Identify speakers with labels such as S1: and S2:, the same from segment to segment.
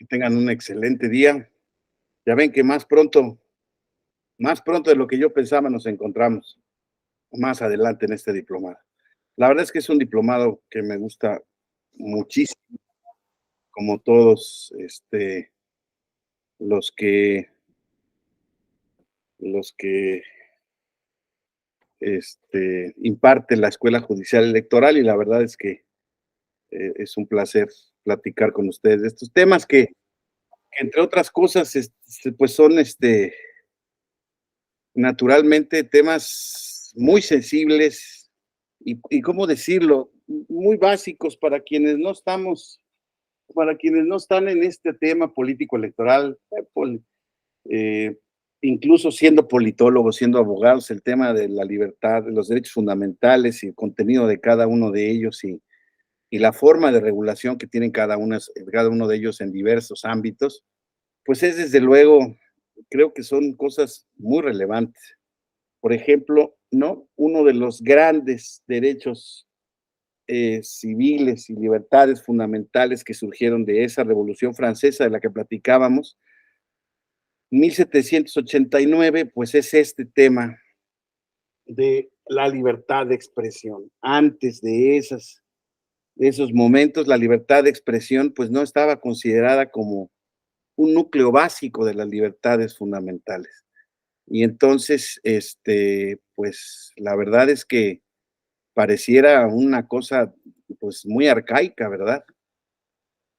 S1: Que tengan un excelente día. Ya ven que más pronto de lo que yo pensaba nos encontramos más adelante en este diplomado. La verdad es que es un diplomado que me gusta muchísimo, como todos, los que los que, imparte la Escuela Judicial Electoral, y la verdad es que, es un placer platicar con ustedes de estos temas que entre otras cosas, pues son, naturalmente, temas muy sensibles y, ¿cómo decirlo? Muy básicos para quienes no están en este tema político electoral, eh, incluso siendo politólogos, siendo abogados, el tema de la libertad, de los derechos fundamentales y el contenido de cada uno de ellos y la forma de regulación que tienen cada uno de ellos en diversos ámbitos, pues es desde luego, creo que son cosas muy relevantes. Por ejemplo, ¿no? Uno de los grandes derechos civiles y libertades fundamentales que surgieron de esa Revolución Francesa de la que platicábamos, 1789, pues es este tema de la libertad de expresión. Antes de esos momentos, la libertad de expresión pues no estaba considerada como un núcleo básico de las libertades fundamentales. Y entonces, pues la verdad es que pareciera una cosa, pues, muy arcaica, ¿verdad?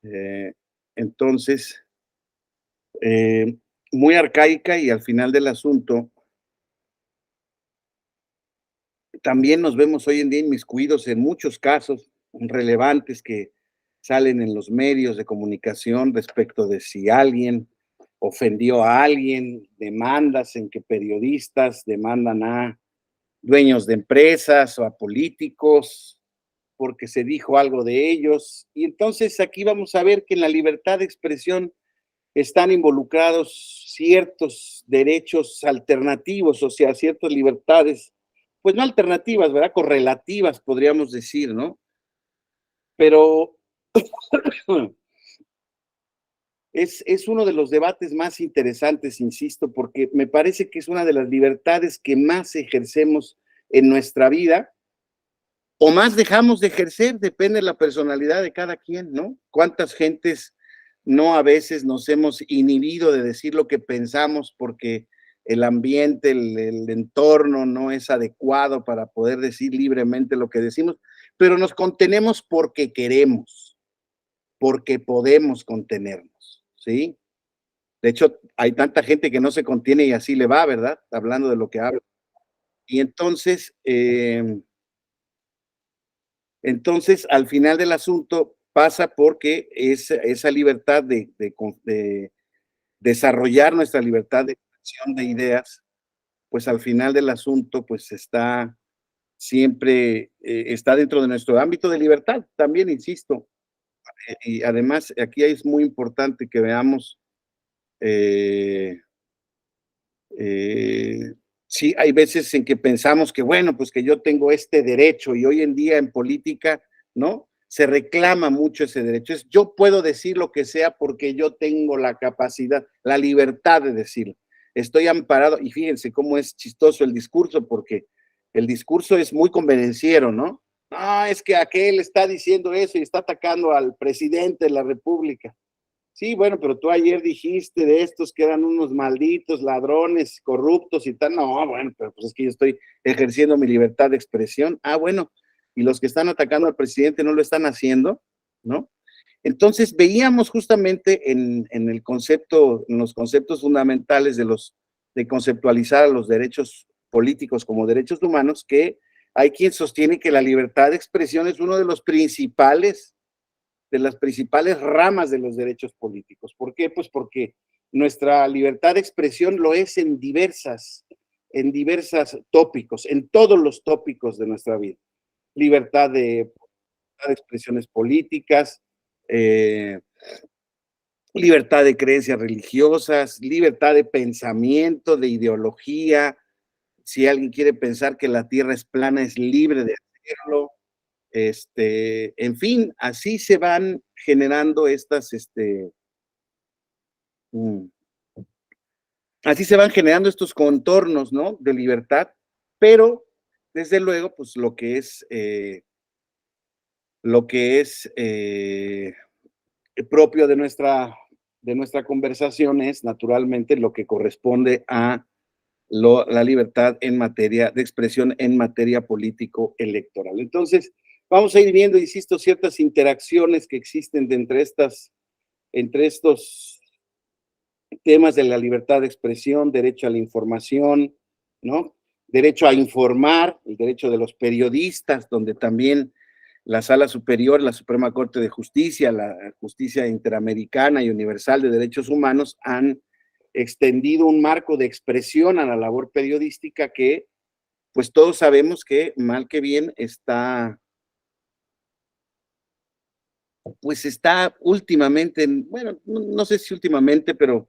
S1: Eh, entonces, eh, muy arcaica y al final del asunto, también nos vemos hoy en día inmiscuidos en muchos casos relevantes que salen en los medios de comunicación respecto de si alguien ofendió a alguien, demandas en que periodistas demandan a dueños de empresas o a políticos porque se dijo algo de ellos. Y entonces aquí vamos a ver que en la libertad de expresión están involucrados ciertos derechos alternativos, o sea, ciertas libertades, pues no alternativas, ¿verdad? Correlativas, podríamos decir, ¿no? Pero es uno de los debates más interesantes, insisto, porque me parece que es una de las libertades que más ejercemos en nuestra vida o más dejamos de ejercer, depende de la personalidad de cada quien, ¿no? ¿Cuántas gentes no a veces nos hemos inhibido de decir lo que pensamos porque el ambiente, el entorno no es adecuado para poder decir libremente lo que decimos, pero nos contenemos porque queremos, porque podemos contenernos, ¿sí? De hecho, hay tanta gente que no se contiene y así le va, ¿verdad? Hablando de lo que habla. Y entonces, al final del asunto pasa porque esa libertad de desarrollar nuestra libertad de expresión de ideas, pues al final del asunto, pues está siempre, está dentro de nuestro ámbito de libertad, también insisto. Y además, aquí es muy importante que veamos, eh, eh, sí, hay veces en que pensamos que, bueno, pues que yo tengo este derecho y hoy en día en política, ¿no? Se reclama mucho ese derecho. Es yo puedo decir lo que sea porque yo tengo la capacidad, la libertad de decirlo. Estoy amparado y fíjense cómo es chistoso el discurso porque el discurso es muy convenenciero, ¿no? No, es que aquel está diciendo eso y está atacando al presidente de la República. Sí, bueno, pero tú ayer dijiste de estos que eran unos malditos ladrones, corruptos y tal. No, bueno, pero pues es que yo estoy ejerciendo mi libertad de expresión. Ah, bueno, y los que están atacando al presidente no lo están haciendo, ¿no? Entonces veíamos justamente en el concepto, en los conceptos fundamentales de conceptualizar a los derechos políticos como derechos humanos, que hay quien sostiene que la libertad de expresión es uno de las principales ramas de los derechos políticos. ¿Por qué? Pues porque nuestra libertad de expresión lo es en diversos tópicos, en todos los tópicos de nuestra vida. Libertad de expresiones políticas, eh, libertad de creencias religiosas, libertad de pensamiento, de ideología. Si alguien quiere pensar que la Tierra es plana, es libre de hacerlo. En fin, así se van generando Así se van generando estos contornos, ¿no? De libertad, pero desde luego, pues lo que es propio de nuestra conversación es naturalmente lo que corresponde a la libertad en materia de expresión en materia político-electoral. Entonces, vamos a ir viendo, insisto, ciertas interacciones que existen entre estos temas de la libertad de expresión, derecho a la información, ¿no? Derecho a informar, el derecho de los periodistas, donde también la Sala Superior, la Suprema Corte de Justicia, la Justicia Interamericana y Universal de Derechos Humanos han extendido un marco de expresión a la labor periodística que, pues todos sabemos que mal que bien está últimamente, bueno, no sé si últimamente, pero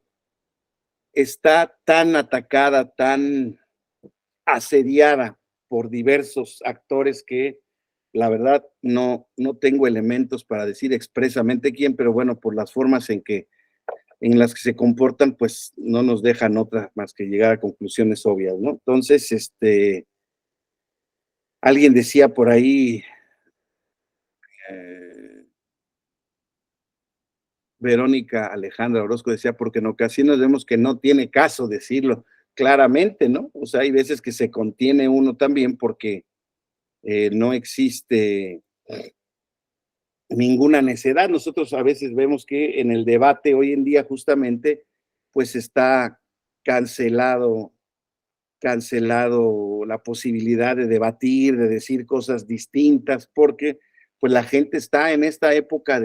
S1: está tan atacada, tan asediada por diversos actores que la verdad no tengo elementos para decir expresamente quién, pero bueno, por las formas en las que se comportan, pues no nos dejan otra más que llegar a conclusiones obvias, ¿no? Entonces, alguien decía por ahí, eh, Verónica Alejandra Orozco decía, porque en ocasiones vemos que no tiene caso decirlo claramente, ¿no? O sea, hay veces que se contiene uno también porque no existe ninguna necedad. Nosotros a veces vemos que en el debate hoy en día justamente pues está cancelado la posibilidad de debatir, de decir cosas distintas, porque pues la gente está en esta época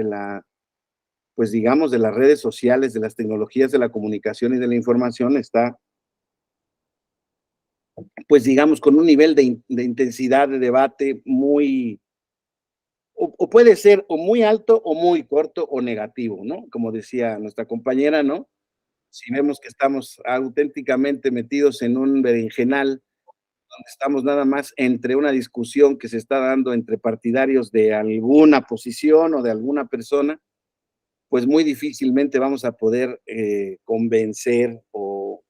S1: pues digamos, de las redes sociales, de las tecnologías de la comunicación y de la información, está pues digamos con un nivel de intensidad de debate muy, o puede ser o muy alto o muy corto o negativo, ¿no? Como decía nuestra compañera, ¿no? Si vemos que estamos auténticamente metidos en un berenjenal, donde estamos nada más entre una discusión que se está dando entre partidarios de alguna posición o de alguna persona, pues muy difícilmente vamos a poder convencer o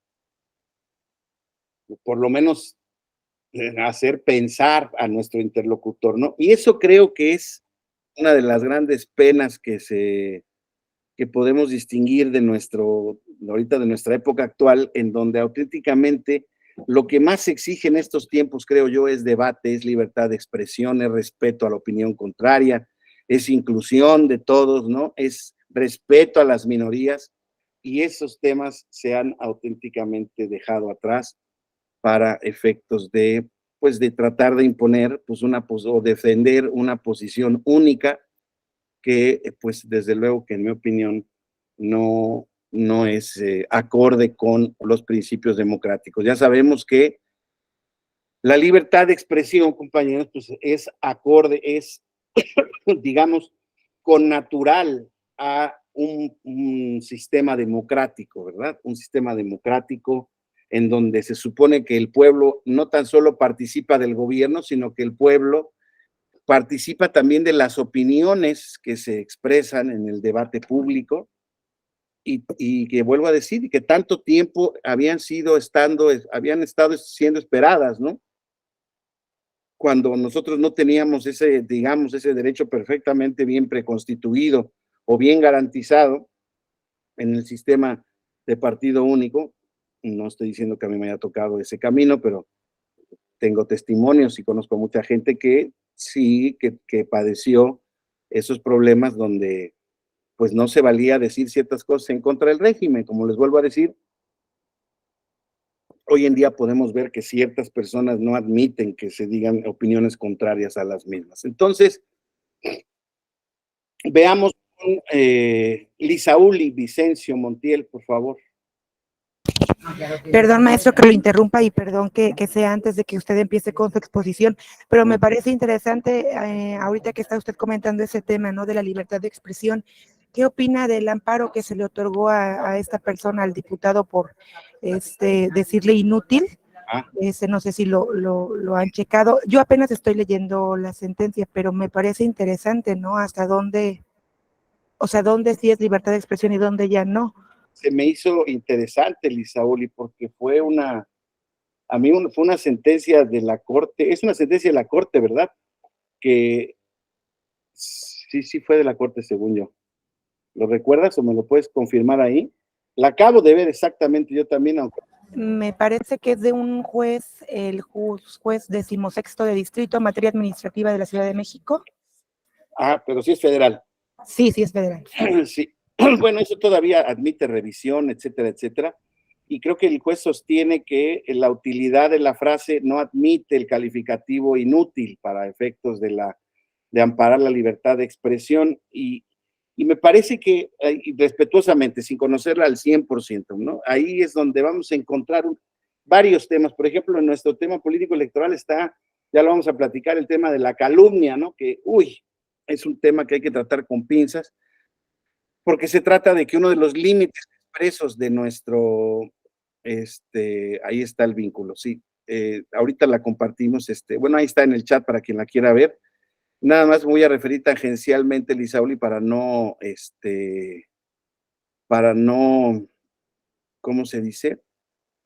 S1: por lo menos hacer pensar a nuestro interlocutor, ¿no? Y eso creo que es una de las grandes penas que podemos distinguir ahorita de nuestra época actual, en donde auténticamente lo que más se exige en estos tiempos, creo yo, es debate, es libertad de expresión, es respeto a la opinión contraria, es inclusión de todos, ¿no? Es respeto a las minorías, y esos temas se han auténticamente dejado atrás para efectos pues, de tratar de imponer, pues, o defender una posición única que, pues, desde luego que en mi opinión no es acorde con los principios democráticos. Ya sabemos que la libertad de expresión, compañeros, pues es acorde, digamos, connatural a un sistema democrático, ¿verdad? Un sistema democrático en donde se supone que el pueblo no tan solo participa del gobierno, sino que el pueblo participa también de las opiniones que se expresan en el debate público y que vuelvo a decir que tanto tiempo habían estado siendo esperadas, ¿no? Cuando nosotros no teníamos digamos, ese derecho perfectamente bien preconstituido o bien garantizado en el sistema de partido único. No estoy diciendo que a mí me haya tocado ese camino, pero tengo testimonios y conozco a mucha gente que sí, que padeció esos problemas donde pues no se valía decir ciertas cosas en contra del régimen. Como les vuelvo a decir, hoy en día podemos ver que ciertas personas no admiten que se digan opiniones contrarias a las mismas. Entonces, veamos con Lisauli Vicencio Montiel, por favor.
S2: Perdón, maestro, que lo interrumpa y perdón que sea antes de que usted empiece con su exposición, pero me parece interesante ahorita que está usted comentando ese tema, ¿no? De la libertad de expresión. ¿Qué opina del amparo que se le otorgó a esta persona, al diputado, por decirle inútil? No sé si lo han checado. Yo apenas estoy leyendo la sentencia, pero me parece interesante, ¿no? Hasta dónde, o sea, dónde sí es libertad de expresión y dónde ya no.
S1: se me hizo interesante, Lisauli, porque fue fue una sentencia de la Corte, es una sentencia de la Corte, ¿verdad? Que sí fue de la Corte, según yo. ¿Lo recuerdas o me lo puedes confirmar ahí? La acabo de ver exactamente yo también, aunque...
S2: Me parece que es de un juez, el juez 16º de distrito en materia administrativa de la Ciudad de México.
S1: Ah, pero sí es federal.
S2: Sí, sí es federal.
S1: Sí. Bueno, eso todavía admite revisión, etcétera, etcétera. Y creo que el juez sostiene que la utilidad de la frase no admite el calificativo inútil para efectos de amparar la libertad de expresión y me parece que, respetuosamente, sin conocerla al 100%, ¿no? Ahí es donde vamos a encontrar varios temas. Por ejemplo, en nuestro tema político electoral está, ya lo vamos a platicar, el tema de la calumnia, ¿no? Que, es un tema que hay que tratar con pinzas, porque se trata de que uno de los límites expresos de nuestro, ahí está el vínculo, sí. Ahorita la compartimos, bueno, ahí está en el chat para quien la quiera ver. Nada más voy a referir tangencialmente, Lisauli, para no, ¿cómo se dice?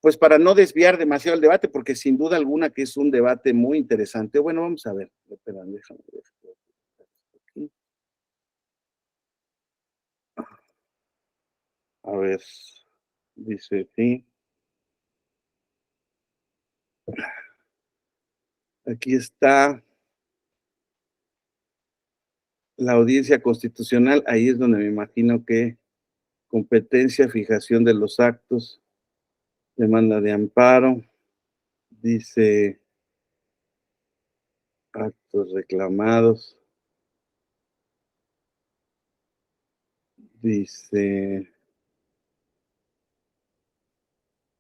S1: Pues para no desviar demasiado el debate, porque sin duda alguna que es un debate muy interesante. Bueno, vamos a ver. Espera, déjame ver. A ver, dice, sí. Aquí está la audiencia constitucional, ahí es donde me imagino que competencia, fijación de los actos, demanda de amparo, dice actos reclamados, dice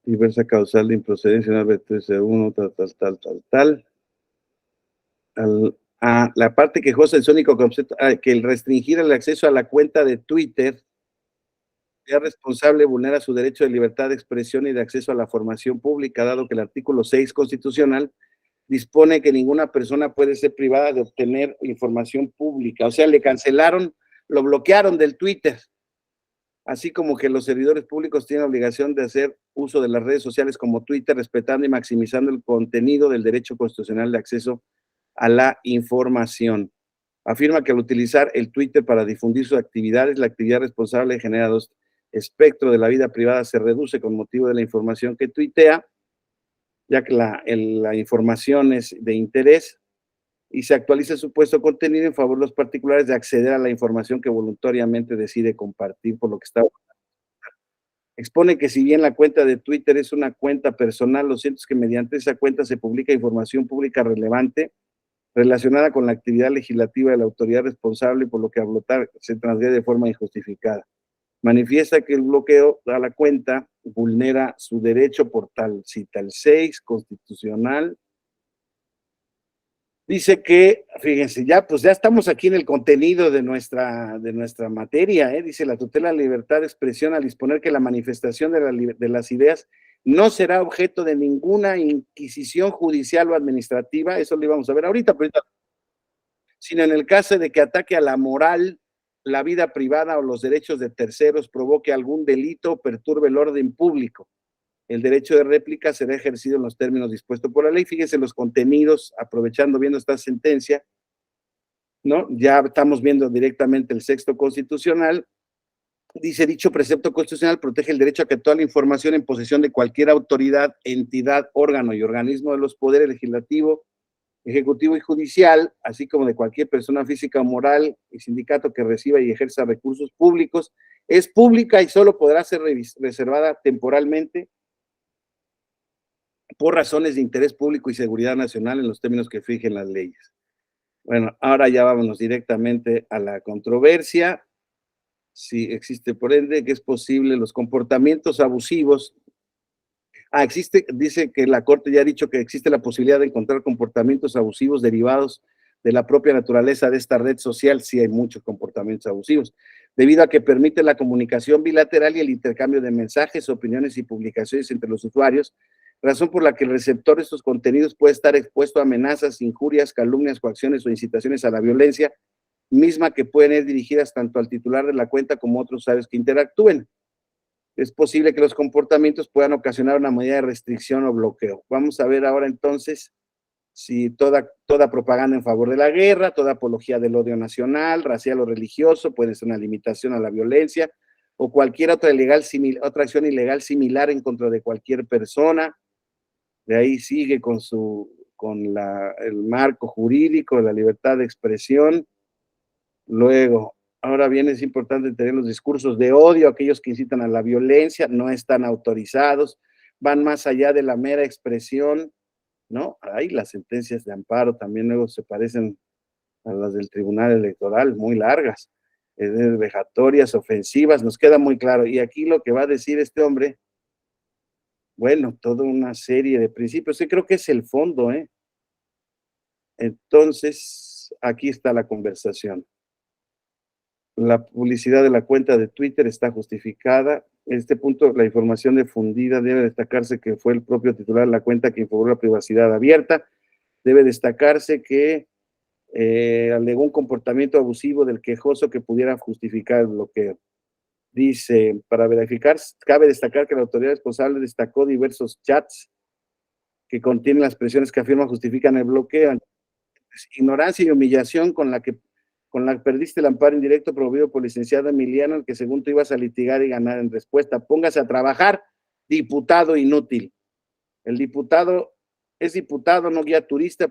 S1: diversa causal de improcedencia, una B13-1, tal. La parte quejosa, el único concepto, que el restringir el acceso a la cuenta de Twitter sea responsable vulnera su derecho de libertad de expresión y de acceso a la formación pública, dado que el artículo 6 constitucional dispone que ninguna persona puede ser privada de obtener información pública. O sea, le cancelaron, lo bloquearon del Twitter, así como que los servidores públicos tienen obligación de hacer uso de las redes sociales como Twitter, respetando y maximizando el contenido del derecho constitucional de acceso a la información. Afirma que al utilizar el Twitter para difundir sus actividades, la actividad responsable genera dos espectros de la vida privada, se reduce con motivo de la información que tuitea, ya que la información es de interés, y se actualiza el supuesto contenido en favor de los particulares de acceder a la información que voluntariamente decide compartir, por lo que está. Expone que si bien la cuenta de Twitter es una cuenta personal, lo cierto es que mediante esa cuenta se publica información pública relevante relacionada con la actividad legislativa de la autoridad responsable, por lo que a votar se transgrede de forma injustificada. Manifiesta que el bloqueo a la cuenta vulnera su derecho por tal cita el 6 constitucional. Dice que, fíjense, pues ya estamos aquí en el contenido de nuestra materia, dice la tutela de la libertad de expresión al disponer que la manifestación de las ideas no será objeto de ninguna inquisición judicial o administrativa, eso lo íbamos a ver ahorita, sino en el caso de que ataque a la moral, la vida privada o los derechos de terceros, provoque algún delito o perturbe el orden público. El derecho de réplica será ejercido en los términos dispuestos por la ley. Fíjense los contenidos, aprovechando, viendo esta sentencia, ¿no? Ya estamos viendo directamente el sexto constitucional. Dice, dicho precepto constitucional protege el derecho a que toda la información en posesión de cualquier autoridad, entidad, órgano y organismo de los poderes legislativo, ejecutivo y judicial, así como de cualquier persona física o moral y sindicato que reciba y ejerza recursos públicos, es pública y solo podrá ser reservada temporalmente por razones de interés público y seguridad nacional en los términos que fijen las leyes. Bueno, ahora ya vámonos directamente a la controversia. Si existe, por ende, que es posible los comportamientos abusivos. Dice que la Corte ya ha dicho que existe la posibilidad de encontrar comportamientos abusivos derivados de la propia naturaleza de esta red social. Sí hay muchos comportamientos abusivos, debido a que permite la comunicación bilateral y el intercambio de mensajes, opiniones y publicaciones entre los usuarios, razón por la que el receptor de estos contenidos puede estar expuesto a amenazas, injurias, calumnias, coacciones o incitaciones a la violencia, misma que pueden ir dirigidas tanto al titular de la cuenta como a otros usuarios que interactúen. es posible que los comportamientos puedan ocasionar una medida de restricción o bloqueo. Vamos a ver ahora entonces si toda propaganda en favor de la guerra, toda apología del odio nacional, racial o religioso puede ser una limitación a la violencia, o cualquier otra acción ilegal similar en contra de cualquier persona. De ahí sigue con el marco jurídico de la libertad de expresión. Luego, ahora bien, es importante tener los discursos de odio, aquellos que incitan a la violencia, no están autorizados, van más allá de la mera expresión, ¿no? Ahí las sentencias de amparo también luego se parecen a las del Tribunal Electoral, muy largas, vejatorias, ofensivas, nos queda muy claro. Y aquí lo que va a decir este hombre, bueno, toda una serie de principios, y creo que es el fondo, ¿eh? Entonces, aquí está la conversación. La publicidad de la cuenta de Twitter está justificada. En este punto, la información difundida debe destacarse que fue el propio titular de la cuenta que informó la privacidad abierta. Debe destacarse que alegó un comportamiento abusivo del quejoso que pudiera justificar el bloqueo. Dice, para verificar, cabe destacar que la autoridad responsable destacó diversos chats que contienen las expresiones que afirma justifican el bloqueo. Ignorancia y humillación con la que perdiste el amparo indirecto promovido por el licenciado Emiliano, el que según tú ibas a litigar y ganar en respuesta. Póngase a trabajar, diputado inútil. El diputado es diputado, no guía turista,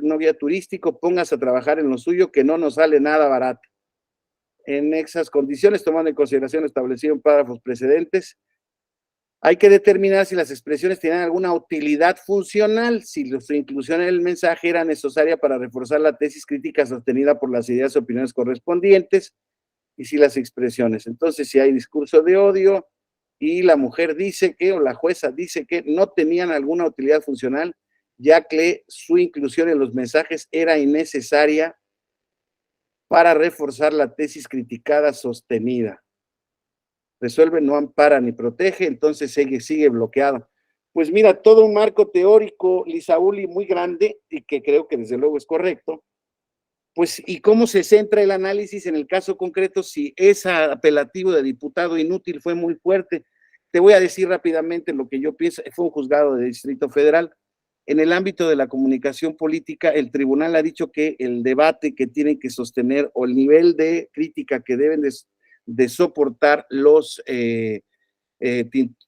S1: no guía turístico, póngase a trabajar en lo suyo, que no nos sale nada barato. En esas condiciones, tomando en consideración lo establecido en párrafos precedentes, hay que determinar si las expresiones tienen alguna utilidad funcional, si su inclusión en el mensaje era necesaria para reforzar la tesis crítica sostenida por las ideas y opiniones correspondientes, y si las expresiones. Entonces, si hay discurso de odio y la mujer dice que, o la jueza dice que no tenían alguna utilidad funcional, ya que su inclusión en los mensajes era innecesaria para reforzar la tesis criticada sostenida. Resuelve, no ampara ni protege, entonces sigue bloqueado. Pues mira, todo un marco teórico, Lisauli, muy grande, y que creo que desde luego es correcto. Pues, ¿y cómo se centra el análisis en el caso concreto si ese apelativo de diputado inútil fue muy fuerte? Te voy a decir rápidamente lo que yo pienso. Fue un juzgado de Distrito Federal. En el ámbito de la comunicación política, el tribunal ha dicho que el debate que tienen que sostener o el nivel de crítica que deben de soportar los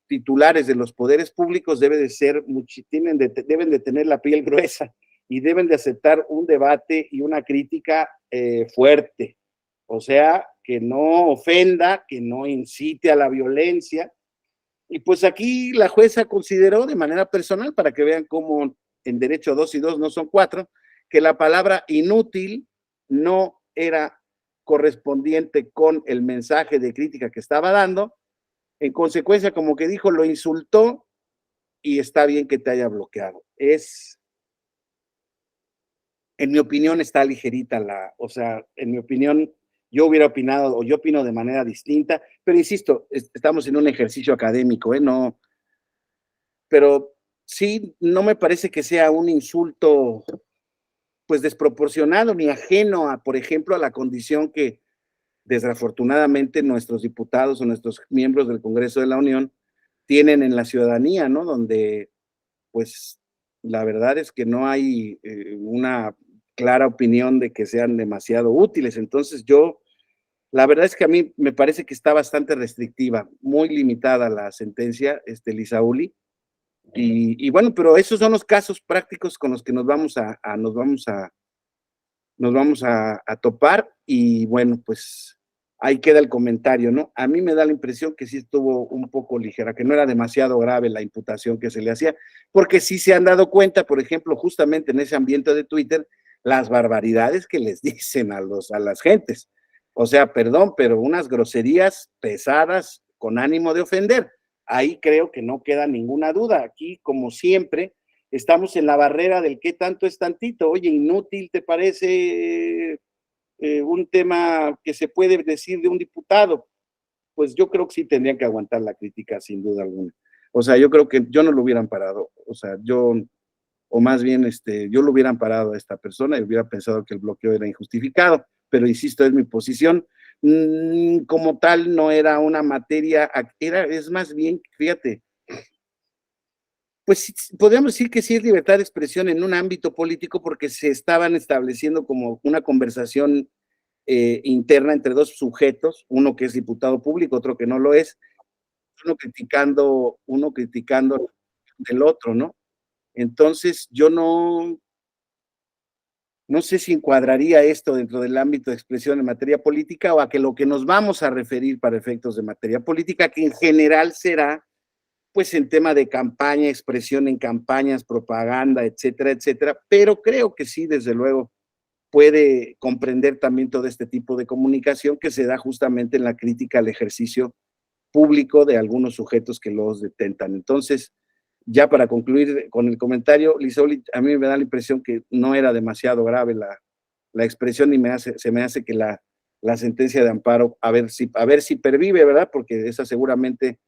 S1: titulares de los poderes públicos deben de tener la piel gruesa y deben de aceptar un debate y una crítica fuerte, o sea, que no ofenda, que no incite a la violencia. Y pues aquí la jueza consideró de manera personal, para que vean cómo en derecho 2 y 2 no son 4, que la palabra inútil no era correspondiente con el mensaje de crítica que estaba dando. En consecuencia, como que dijo, lo insultó y está bien que te haya bloqueado. En mi opinión, está ligerita o sea, en mi opinión, yo hubiera opinado, o yo opino de manera distinta, pero insisto, estamos en un ejercicio académico, no, pero sí, no me parece que sea un insulto, pues, desproporcionado ni ajeno a, por ejemplo, a la condición que desafortunadamente nuestros diputados o nuestros miembros del Congreso de la Unión tienen en la ciudadanía, ¿no? Donde, pues, la verdad es que no hay una clara opinión de que sean demasiado útiles. Entonces la verdad es que a mí me parece que está bastante restrictiva, muy limitada la sentencia, Lisauli. Y bueno, pero esos son los casos prácticos con los que nos vamos a topar, y bueno, pues ahí queda el comentario, ¿no? A mí me da la impresión que sí estuvo un poco ligera, que no era demasiado grave la imputación que se le hacía, porque sí se han dado cuenta, por ejemplo, justamente en ese ambiente de Twitter, las barbaridades que les dicen a las gentes. O sea, perdón, pero unas groserías pesadas con ánimo de ofender. Ahí creo que no queda ninguna duda. Aquí, como siempre, estamos en la barrera del qué tanto es tantito. Oye, inútil, ¿te parece un tema que se puede decir de un diputado? Pues yo creo que sí tendrían que aguantar la crítica, sin duda alguna. O sea, yo creo que yo no lo hubieran parado. O sea, o más bien, yo lo hubieran parado a esta persona y hubiera pensado que el bloqueo era injustificado. Pero insisto, es mi posición. como tal no era una materia, es más bien, fíjate, pues podríamos decir que sí es libertad de expresión en un ámbito político porque se estaban estableciendo como una conversación interna entre dos sujetos, uno que es diputado público, otro que no lo es, uno criticando del otro, ¿no? Entonces, yo no sé si encuadraría esto dentro del ámbito de expresión en materia política o a que lo que nos vamos a referir para efectos de materia política, que en general será pues en tema de campaña, expresión en campañas, propaganda, etcétera, etcétera, pero creo que sí, desde luego, puede comprender también todo este tipo de comunicación que se da justamente en la crítica al ejercicio público de algunos sujetos que los detentan. Entonces, ya para concluir con el comentario, Lisoli, a mí me da la impresión que no era demasiado grave la expresión y se me hace que la sentencia de amparo, a ver si pervive, ¿verdad? Porque esa seguramente,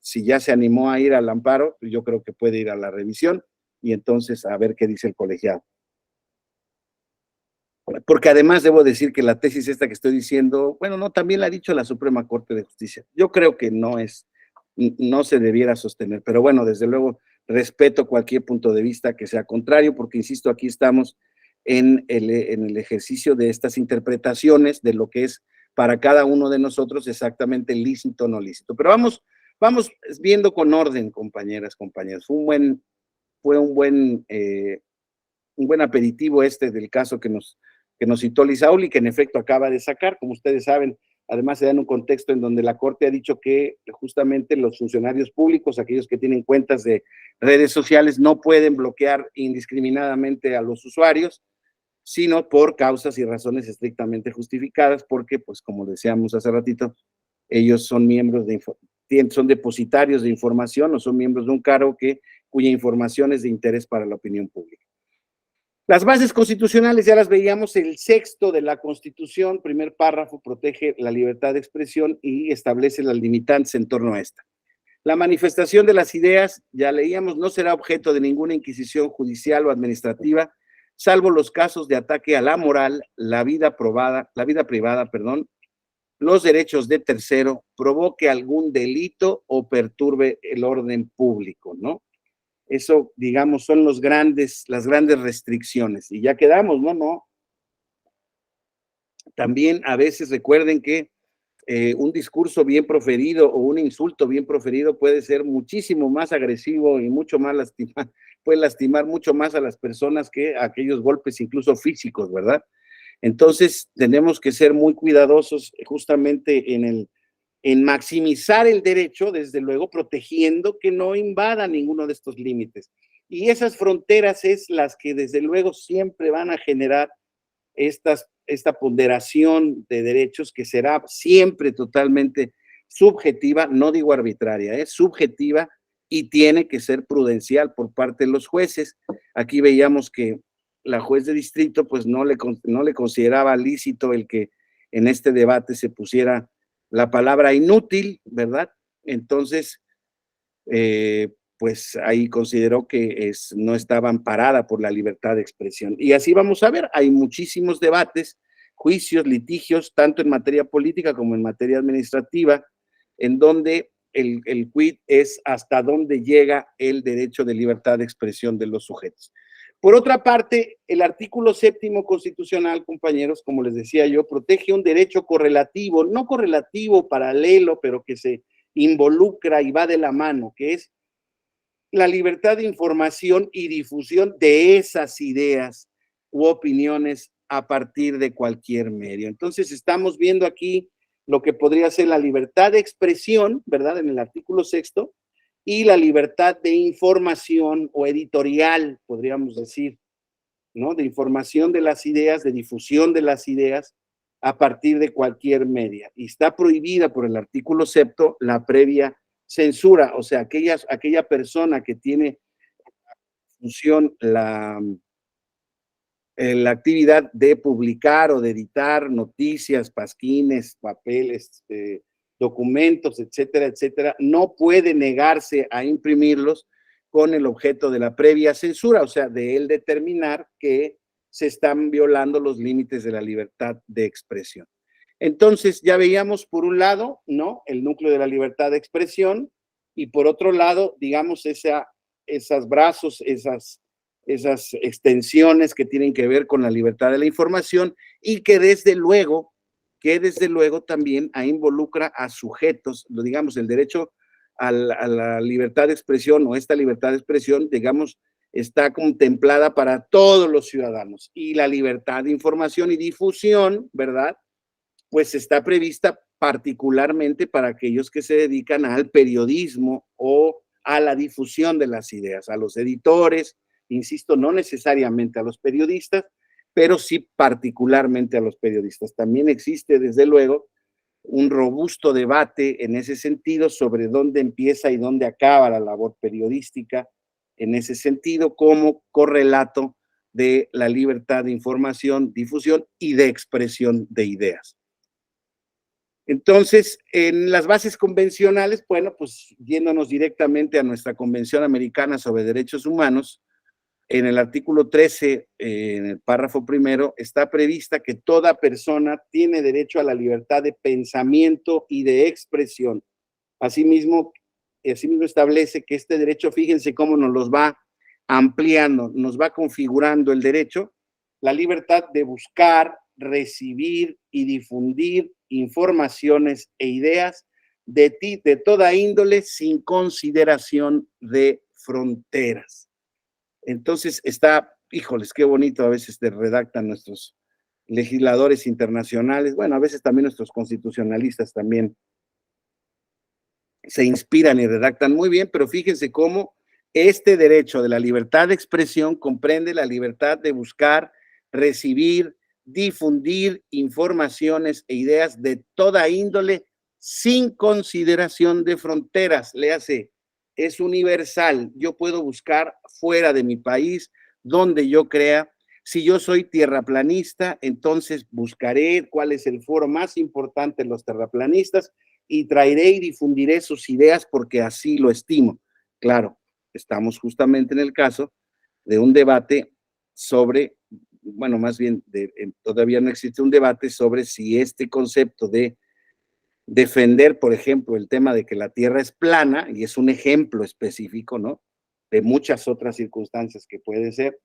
S1: si ya se animó a ir al amparo, yo creo que puede ir a la revisión y entonces a ver qué dice el colegiado. Porque además debo decir que la tesis esta que estoy diciendo, bueno, no, también la ha dicho la Suprema Corte de Justicia. Yo creo que no se debiera sostener, pero bueno, desde luego respeto cualquier punto de vista que sea contrario, porque insisto, aquí estamos en el ejercicio de estas interpretaciones de lo que es para cada uno de nosotros exactamente lícito o no lícito. Pero vamos viendo con orden, compañeras, compañeros. Fue un buen aperitivo este del caso que nos citó Lisauli y que en efecto acaba de sacar, como ustedes saben, además se da en un contexto en donde la Corte ha dicho que justamente los funcionarios públicos, aquellos que tienen cuentas de redes sociales, no pueden bloquear indiscriminadamente a los usuarios, sino por causas y razones estrictamente justificadas, porque, pues, como decíamos hace ratito, ellos son miembros son depositarios de información o son miembros de un cargo cuya información es de interés para la opinión pública. Las bases constitucionales ya las veíamos, el sexto de la Constitución, primer párrafo, protege la libertad de expresión y establece las limitantes en torno a esta. La manifestación de las ideas, ya leíamos, no será objeto de ninguna inquisición judicial o administrativa, salvo los casos de ataque a la moral, la vida privada, los derechos de tercero, provoque algún delito o perturbe el orden público, ¿no? Eso, digamos, son las grandes restricciones. Y ya quedamos, ¿no? También a veces recuerden que un discurso bien proferido o un insulto bien proferido puede ser muchísimo más agresivo y mucho más puede lastimar mucho más a las personas que aquellos golpes incluso físicos, ¿verdad? Entonces, tenemos que ser muy cuidadosos justamente en maximizar el derecho, desde luego, protegiendo que no invada ninguno de estos límites. Y esas fronteras es las que, desde luego, siempre van a generar esta ponderación de derechos que será siempre totalmente subjetiva, no digo arbitraria, es subjetiva y tiene que ser prudencial por parte de los jueces. Aquí veíamos que la juez de distrito pues no le consideraba lícito el que en este debate se pusiera la palabra inútil, ¿verdad? Entonces, pues ahí consideró que no estaba amparada por la libertad de expresión. Y así vamos a ver, hay muchísimos debates, juicios, litigios, tanto en materia política como en materia administrativa, en donde el quid es hasta dónde llega el derecho de libertad de expresión de los sujetos. Por otra parte, el artículo 7º constitucional, compañeros, como les decía yo, protege un derecho correlativo, no correlativo, paralelo, pero que se involucra y va de la mano, que es la libertad de información y difusión de esas ideas u opiniones a partir de cualquier medio. Entonces, estamos viendo aquí lo que podría ser la libertad de expresión, ¿verdad? En el artículo 6º, y la libertad de información o editorial, podríamos decir, ¿no? De información de las ideas, de difusión de las ideas a partir de cualquier media. Y está prohibida por el artículo 7º la previa censura, o sea, aquella persona que tiene función la actividad de publicar o de editar noticias, pasquines, papeles, documentos, etcétera, etcétera, no puede negarse a imprimirlos con el objeto de la previa censura, o sea, de él determinar que se están violando los límites de la libertad de expresión. Entonces, ya veíamos por un lado, ¿no?, el núcleo de la libertad de expresión, y por otro lado, digamos, esos brazos, esas extensiones que tienen que ver con la libertad de la información y que desde luego también involucra a sujetos, digamos, el derecho a la libertad de expresión, o esta libertad de expresión, digamos, está contemplada para todos los ciudadanos, y la libertad de información y difusión, ¿verdad?, pues está prevista particularmente para aquellos que se dedican al periodismo o a la difusión de las ideas, a los editores, insisto, no necesariamente a los periodistas, pero sí particularmente a los periodistas. También existe, desde luego, un robusto debate en ese sentido sobre dónde empieza y dónde acaba la labor periodística, en ese sentido, como correlato de la libertad de información, difusión y de expresión de ideas. Entonces, en las bases convencionales, bueno, pues yéndonos directamente a nuestra Convención Americana sobre Derechos Humanos, en el artículo 13, en el párrafo primero, está prevista que toda persona tiene derecho a la libertad de pensamiento y de expresión. Asimismo establece que este derecho, fíjense cómo nos los va ampliando, nos va configurando el derecho, la libertad de buscar, recibir y difundir informaciones e ideas de toda índole sin consideración de fronteras. Entonces híjoles, qué bonito a veces redactan nuestros legisladores internacionales, bueno, a veces también nuestros constitucionalistas también se inspiran y redactan muy bien, pero fíjense cómo este derecho de la libertad de expresión comprende la libertad de buscar, recibir, difundir informaciones e ideas de toda índole sin consideración de fronteras. Léase, es universal. Yo puedo buscar fuera de mi país, donde yo crea. Si yo soy tierraplanista, entonces buscaré cuál es el foro más importante de los terraplanistas y traeré y difundiré sus ideas porque así lo estimo. Claro, estamos justamente en el caso de un debate sobre, bueno, más bien todavía no existe un debate sobre si este concepto de defender, por ejemplo, el tema de que la Tierra es plana, y es un ejemplo específico, ¿no?, de muchas otras circunstancias que puede ser,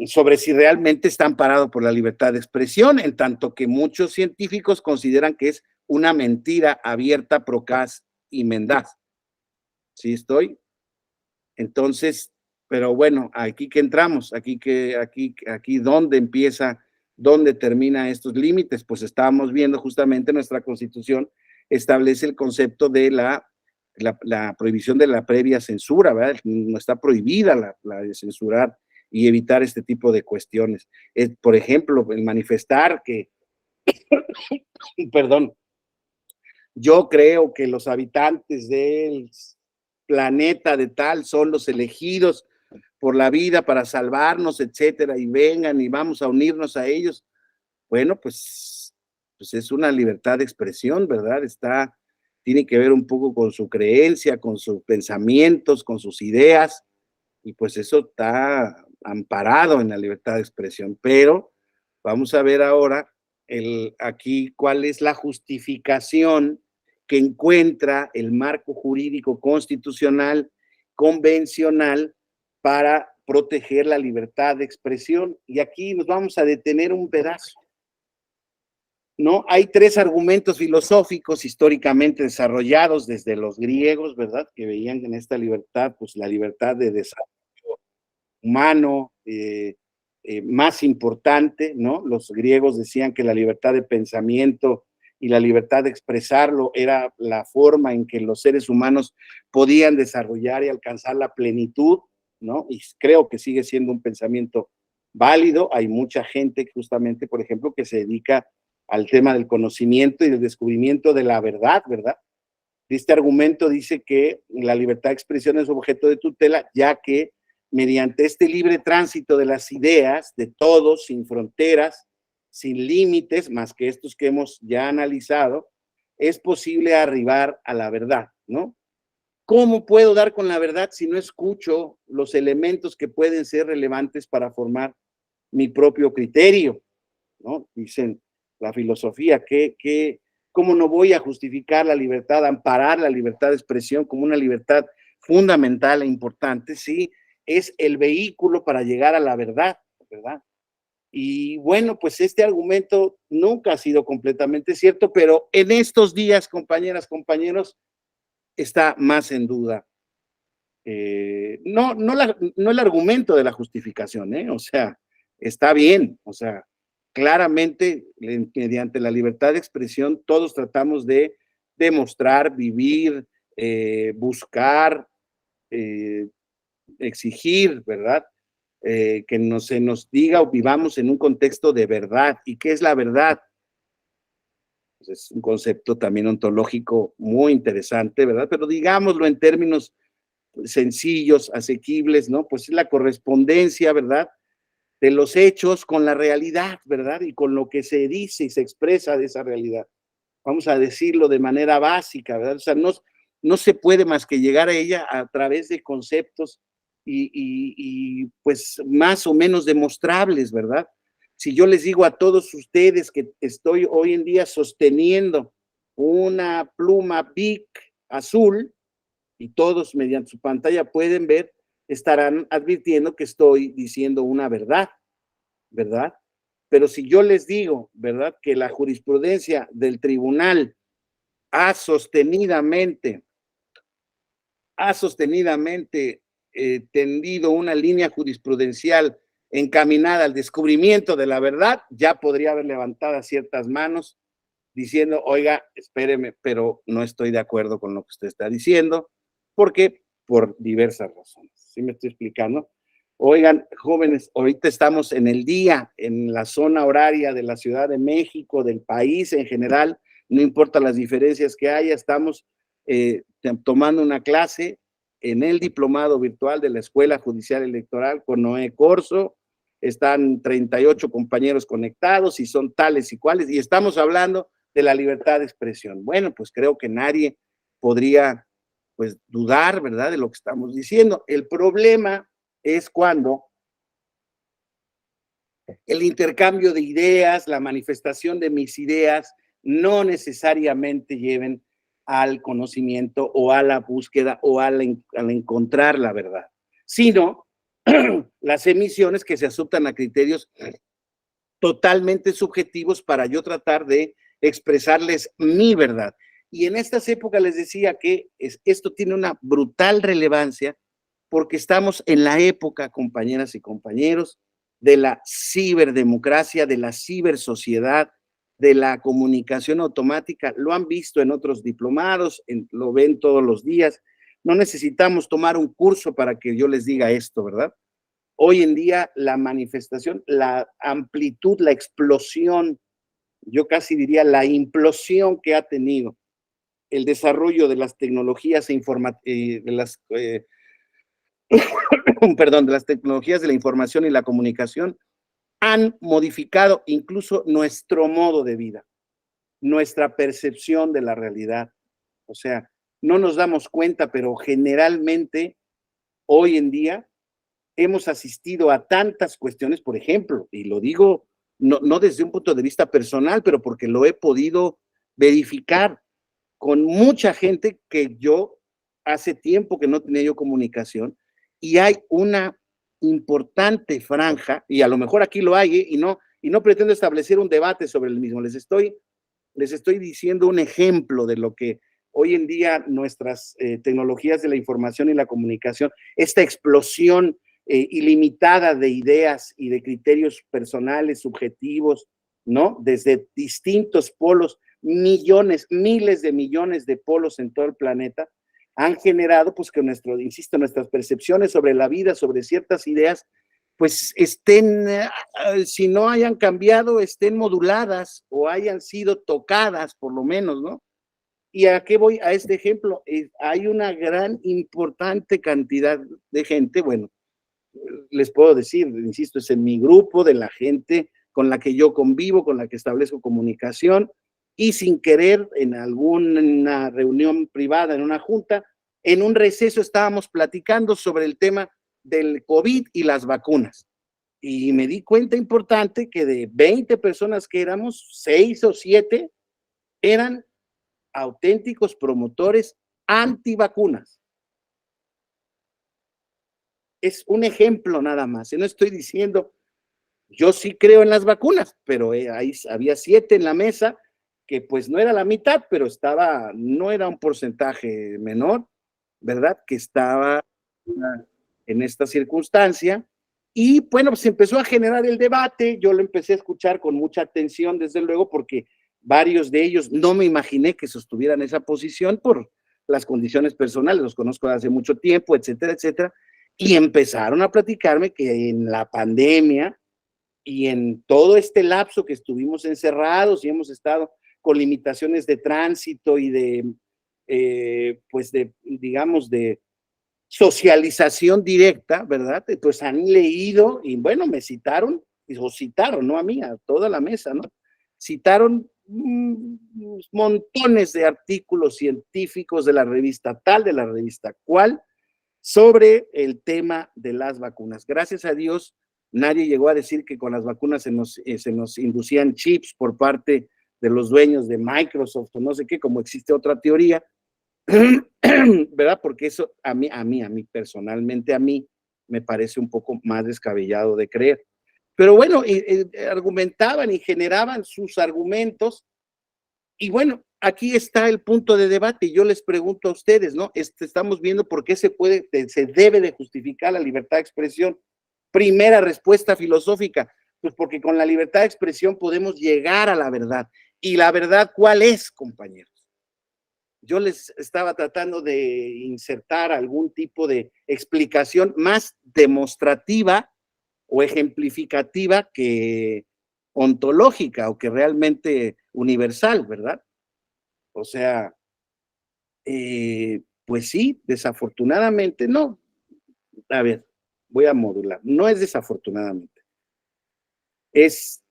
S1: sobre si realmente está amparado por la libertad de expresión, en tanto que muchos científicos consideran que es una mentira abierta, procaz y mendaz. ¿Sí estoy? Entonces, pero bueno, aquí que entramos, aquí dónde empieza, dónde termina estos límites, pues estábamos viendo justamente nuestra Constitución establece el concepto de la prohibición de la previa censura, ¿verdad? No está prohibida la de censurar y evitar este tipo de cuestiones. Por ejemplo, el manifestar que, perdón, yo creo que los habitantes del planeta de tal son los elegidos por la vida para salvarnos, etcétera, y vengan y vamos a unirnos a ellos. Bueno, pues es una libertad de expresión, ¿verdad? Tiene que ver un poco con su creencia, con sus pensamientos, con sus ideas, y pues eso está amparado en la libertad de expresión. Pero vamos a ver ahora aquí cuál es la justificación que encuentra el marco jurídico constitucional convencional para proteger la libertad de expresión. Y aquí nos vamos a detener un pedazo, ¿no? Hay tres argumentos filosóficos históricamente desarrollados desde los griegos, ¿verdad?, que veían en esta libertad, pues la libertad de desarrollo humano más importante, ¿no? Los griegos decían que la libertad de pensamiento y la libertad de expresarlo era la forma en que los seres humanos podían desarrollar y alcanzar la plenitud, ¿no? Y creo que sigue siendo un pensamiento válido. Hay mucha gente justamente, por ejemplo, que se dedica al tema del conocimiento y del descubrimiento de la verdad, ¿verdad? Este argumento dice que la libertad de expresión es objeto de tutela, ya que mediante este libre tránsito de las ideas de todos, sin fronteras, sin límites, más que estos que hemos ya analizado, es posible arribar a la verdad, ¿no? ¿Cómo puedo dar con la verdad si no escucho los elementos que pueden ser relevantes para formar mi propio criterio? ¿No? Dicen, la filosofía, ¿cómo no voy a justificar la libertad, amparar la libertad de expresión como una libertad fundamental e importante? Sí, es el vehículo para llegar a la verdad, ¿verdad? Y bueno, pues este argumento nunca ha sido completamente cierto, pero en estos días, compañeras, compañeros, está más en duda. No el argumento de la justificación, o sea, está bien, o sea, claramente, mediante la libertad de expresión, todos tratamos de demostrar, vivir, buscar, exigir, ¿verdad? Que se nos diga o vivamos en un contexto de verdad. ¿Y qué es la verdad? Pues es un concepto también ontológico muy interesante, ¿verdad? Pero digámoslo en términos sencillos, asequibles, ¿no? Pues es la correspondencia, ¿verdad? De los hechos con la realidad, ¿verdad? Y con lo que se dice y se expresa de esa realidad. Vamos a decirlo de manera básica, ¿verdad? O sea, no se puede más que llegar a ella a través de conceptos y pues más o menos demostrables, ¿verdad? Si yo les digo a todos ustedes que estoy hoy en día sosteniendo una pluma Bic azul y todos mediante su pantalla pueden ver, estarán advirtiendo que estoy diciendo una verdad, ¿verdad? Pero si yo les digo, ¿verdad?, que la jurisprudencia del tribunal ha sostenidamente tendido una línea jurisprudencial encaminada al descubrimiento de la verdad, ya podría haber levantado ciertas manos diciendo, oiga, espéreme, pero no estoy de acuerdo con lo que usted está diciendo, porque por diversas razones. ¿Sí me estoy explicando? Oigan, jóvenes, ahorita estamos en el día, en la zona horaria de la Ciudad de México, del país en general, no importa las diferencias que haya, estamos tomando una clase en el diplomado virtual de la Escuela Judicial Electoral con Noé Corso, están 38 compañeros conectados y son tales y cuales, y estamos hablando de la libertad de expresión. Bueno, pues creo que nadie podría, pues, dudar, ¿verdad?, de lo que estamos diciendo. El problema es cuando el intercambio de ideas, la manifestación de mis ideas, no necesariamente lleven al conocimiento o a la búsqueda o al encontrar la verdad, sino las emisiones que se asustan a criterios totalmente subjetivos para yo tratar de expresarles mi verdad. Y en estas épocas les decía que esto tiene una brutal relevancia porque estamos en la época, compañeras y compañeros, de la ciberdemocracia, de la cibersociedad, de la comunicación automática. Lo han visto en otros diplomados, lo ven todos los días. No necesitamos tomar un curso para que yo les diga esto, ¿verdad? Hoy en día la manifestación, la amplitud, la explosión, yo casi diría la implosión que ha tenido el desarrollo de las tecnologías de las tecnologías de la información y la comunicación han modificado incluso nuestro modo de vida, nuestra percepción de la realidad. O sea, no nos damos cuenta, pero generalmente hoy en día hemos asistido a tantas cuestiones, por ejemplo, y lo digo no desde un punto de vista personal, pero porque lo he podido verificar con mucha gente que yo hace tiempo que no tenía yo comunicación, y hay una importante franja, y a lo mejor aquí lo hay, y no pretendo establecer un debate sobre el mismo, les estoy diciendo un ejemplo de lo que hoy en día nuestras tecnologías de la información y la comunicación, esta explosión ilimitada de ideas y de criterios personales, subjetivos, ¿no? Desde distintos polos, millones, miles de millones de polos en todo el planeta, han generado, pues, que nuestras percepciones sobre la vida, sobre ciertas ideas, pues estén, si no hayan cambiado, estén moduladas o hayan sido tocadas, por lo menos, ¿no? ¿Y a qué voy a este ejemplo? Hay una gran, importante cantidad de gente, bueno, les puedo decir, insisto, es en mi grupo de la gente con la que yo convivo, con la que establezco comunicación, y sin querer, en alguna reunión privada, en una junta, en un receso estábamos platicando sobre el tema del COVID y las vacunas. Y me di cuenta importante que de 20 personas que éramos, 6 o 7 eran auténticos promotores antivacunas. Es un ejemplo nada más. Y no estoy diciendo, yo sí creo en las vacunas, pero ahí había 7 en la mesa, que pues no era la mitad, pero no era un porcentaje menor, ¿verdad? Que estaba en esta circunstancia. Y bueno, pues empezó a generar el debate. Yo lo empecé a escuchar con mucha atención, desde luego, porque varios de ellos no me imaginé que sostuvieran esa posición por las condiciones personales, los conozco desde hace mucho tiempo, etcétera, etcétera. Y empezaron a platicarme que en la pandemia y en todo este lapso que estuvimos encerrados y hemos estado con limitaciones de tránsito y digamos, de socialización directa, ¿verdad? Pues han leído y bueno, me citaron, o citaron, no a mí, a toda la mesa, ¿no? Citaron montones de artículos científicos de la revista tal, de la revista cual, sobre el tema de las vacunas. Gracias a Dios, nadie llegó a decir que con las vacunas se nos inducían chips por parte de los dueños de Microsoft o no sé qué, como existe otra teoría, ¿verdad? Porque eso a mí personalmente, a mí me parece un poco más descabellado de creer. Pero bueno, argumentaban y generaban sus argumentos. Y bueno, aquí está el punto de debate. Y yo les pregunto a ustedes, ¿no? Estamos viendo por qué se debe de justificar la libertad de expresión. Primera respuesta filosófica, pues porque con la libertad de expresión podemos llegar a la verdad. ¿Y la verdad cuál es, compañeros? Yo les estaba tratando de insertar algún tipo de explicación más demostrativa o ejemplificativa que ontológica o que realmente universal, ¿verdad? O sea, pues sí, desafortunadamente, no. A ver, voy a modular. No es desafortunadamente. Es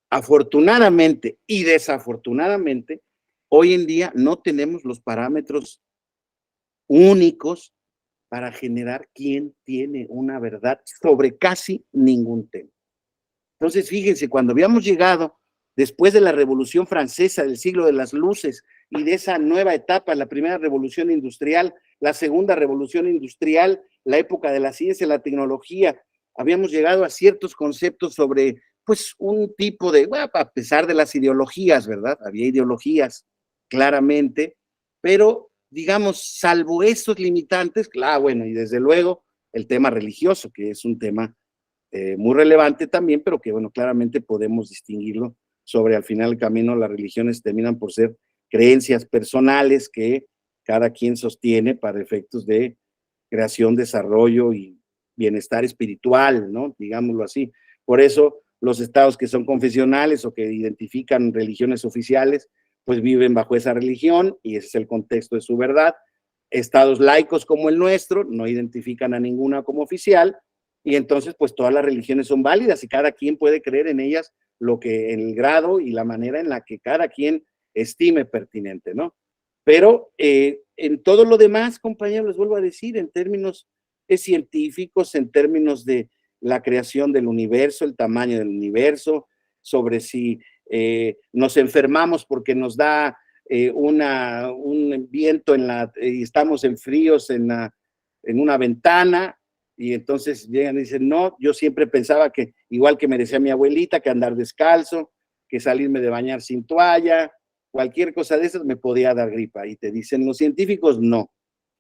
S1: afortunadamente y desafortunadamente, hoy en día no tenemos los parámetros únicos para generar quién tiene una verdad sobre casi ningún tema. Entonces, fíjense, cuando habíamos llegado después de la Revolución Francesa, del siglo de las luces, y de esa nueva etapa, la primera revolución industrial, la segunda revolución industrial, la época de la ciencia y la tecnología, habíamos llegado a ciertos conceptos sobre, pues, un tipo de, bueno, a pesar de las ideologías, ¿verdad? Había ideologías, claramente, pero, digamos, salvo esos limitantes, claro, bueno, y desde luego el tema religioso, que es un tema muy relevante también, pero que, bueno, claramente podemos distinguirlo sobre, al final del camino, las religiones terminan por ser creencias personales que cada quien sostiene para efectos de creación, desarrollo y bienestar espiritual, ¿no? Digámoslo así. Por eso los estados que son confesionales o que identifican religiones oficiales, pues viven bajo esa religión y ese es el contexto de su verdad. Estados laicos como el nuestro no identifican a ninguna como oficial y entonces pues todas las religiones son válidas y cada quien puede creer en ellas lo que en el grado y la manera en la que cada quien estime pertinente, ¿no? Pero en todo lo demás, compañeros, les vuelvo a decir, en términos científicos, en términos de la creación del universo, el tamaño del universo, sobre si nos enfermamos porque nos da un viento y estamos en fríos en una ventana, y entonces llegan y dicen, no, yo siempre pensaba que, igual que me decía mi abuelita, que andar descalzo, que salirme de bañar sin toalla, cualquier cosa de esas me podía dar gripa. Y te dicen los científicos, no,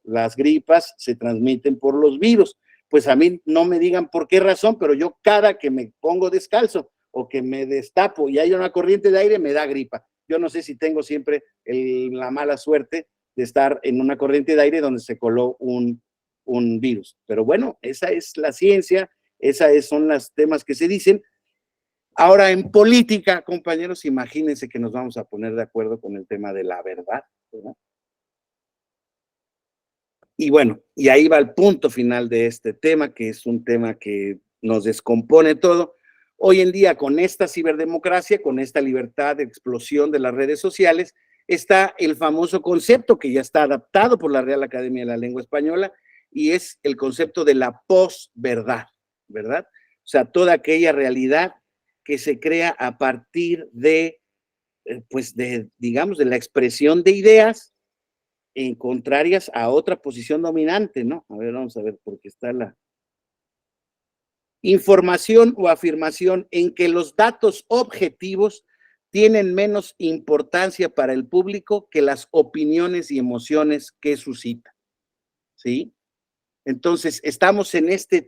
S1: las gripas se transmiten por los virus. Pues a mí no me digan por qué razón, pero yo cada que me pongo descalzo o que me destapo y hay una corriente de aire, me da gripa. Yo no sé si tengo siempre la mala suerte de estar en una corriente de aire donde se coló un virus. Pero bueno, esa es la ciencia, son los temas que se dicen. Ahora, en política, compañeros, imagínense que nos vamos a poner de acuerdo con el tema de la verdad, ¿verdad? Y bueno, y ahí va el punto final de este tema, que es un tema que nos descompone todo. Hoy en día, con esta ciberdemocracia, con esta libertad de explosión de las redes sociales, está el famoso concepto que ya está adaptado por la Real Academia de la Lengua Española, y es el concepto de la posverdad, ¿verdad? O sea, toda aquella realidad que se crea a partir de, pues, digamos, de la expresión de ideas en contrarias a otra posición dominante, ¿no? A ver, vamos a ver, porque está la información o afirmación en que los datos objetivos tienen menos importancia para el público que las opiniones y emociones que suscita, ¿sí? Entonces, estamos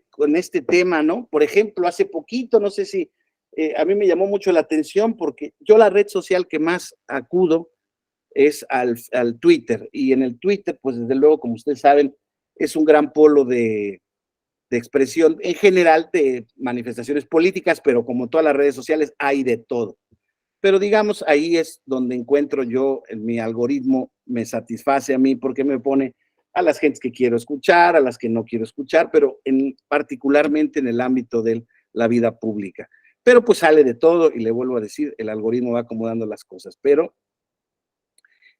S1: con este tema, ¿no? Por ejemplo, hace poquito, no sé si, a mí me llamó mucho la atención porque yo la red social que más acudo es al Twitter, y en el Twitter, pues desde luego, como ustedes saben, es un gran polo de expresión en general de manifestaciones políticas, pero como todas las redes sociales hay de todo. Pero digamos, ahí es donde encuentro yo, en mi algoritmo me satisface a mí porque me pone a las gentes que quiero escuchar, a las que no quiero escuchar, pero particularmente en el ámbito de la vida pública. Pero pues sale de todo y le vuelvo a decir, el algoritmo va acomodando las cosas. Pero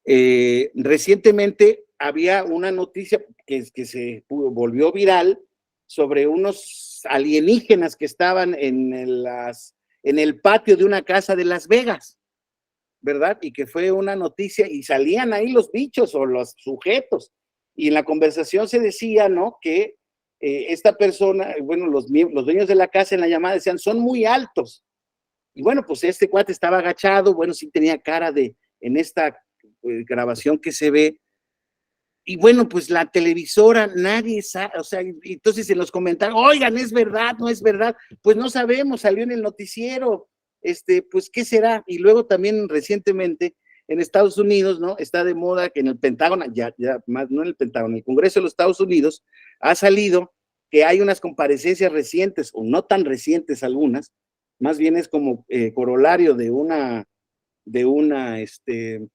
S1: recientemente había una noticia que se volvió viral sobre unos alienígenas que estaban en el patio de una casa de Las Vegas, ¿verdad? Y que fue una noticia y salían ahí los bichos o los sujetos. Y en la conversación se decía, ¿no? Que esta persona, bueno, los dueños de la casa en la llamada decían, son muy altos. Y bueno, pues este cuate estaba agachado, bueno, sí tenía cara en esta grabación que se ve. Y bueno, pues la televisora, nadie sabe, o sea, entonces en los comentarios, oigan, ¿es verdad? ¿No es verdad? Pues no sabemos, salió en el noticiero, pues, ¿qué será? Y luego también recientemente en Estados Unidos, ¿no? Está de moda que en el Pentágono, ya más, no en el Pentágono, en el Congreso de los Estados Unidos, ha salido que hay unas comparecencias recientes, o no tan recientes algunas, más bien es como corolario de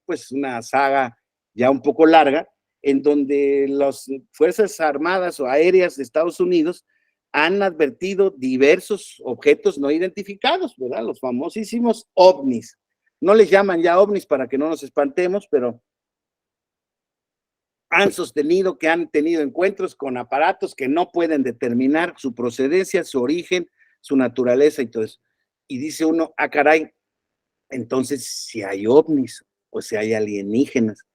S1: pues una saga ya un poco larga, en donde las Fuerzas Armadas o Aéreas de Estados Unidos han advertido diversos objetos no identificados, ¿verdad? Los famosísimos ovnis. No les llaman ya ovnis para que no nos espantemos, pero han sostenido que han tenido encuentros con aparatos que no pueden determinar su procedencia, su origen, su naturaleza y todo eso. Y dice uno, ah, caray, entonces si hay ovnis o si hay alienígenas,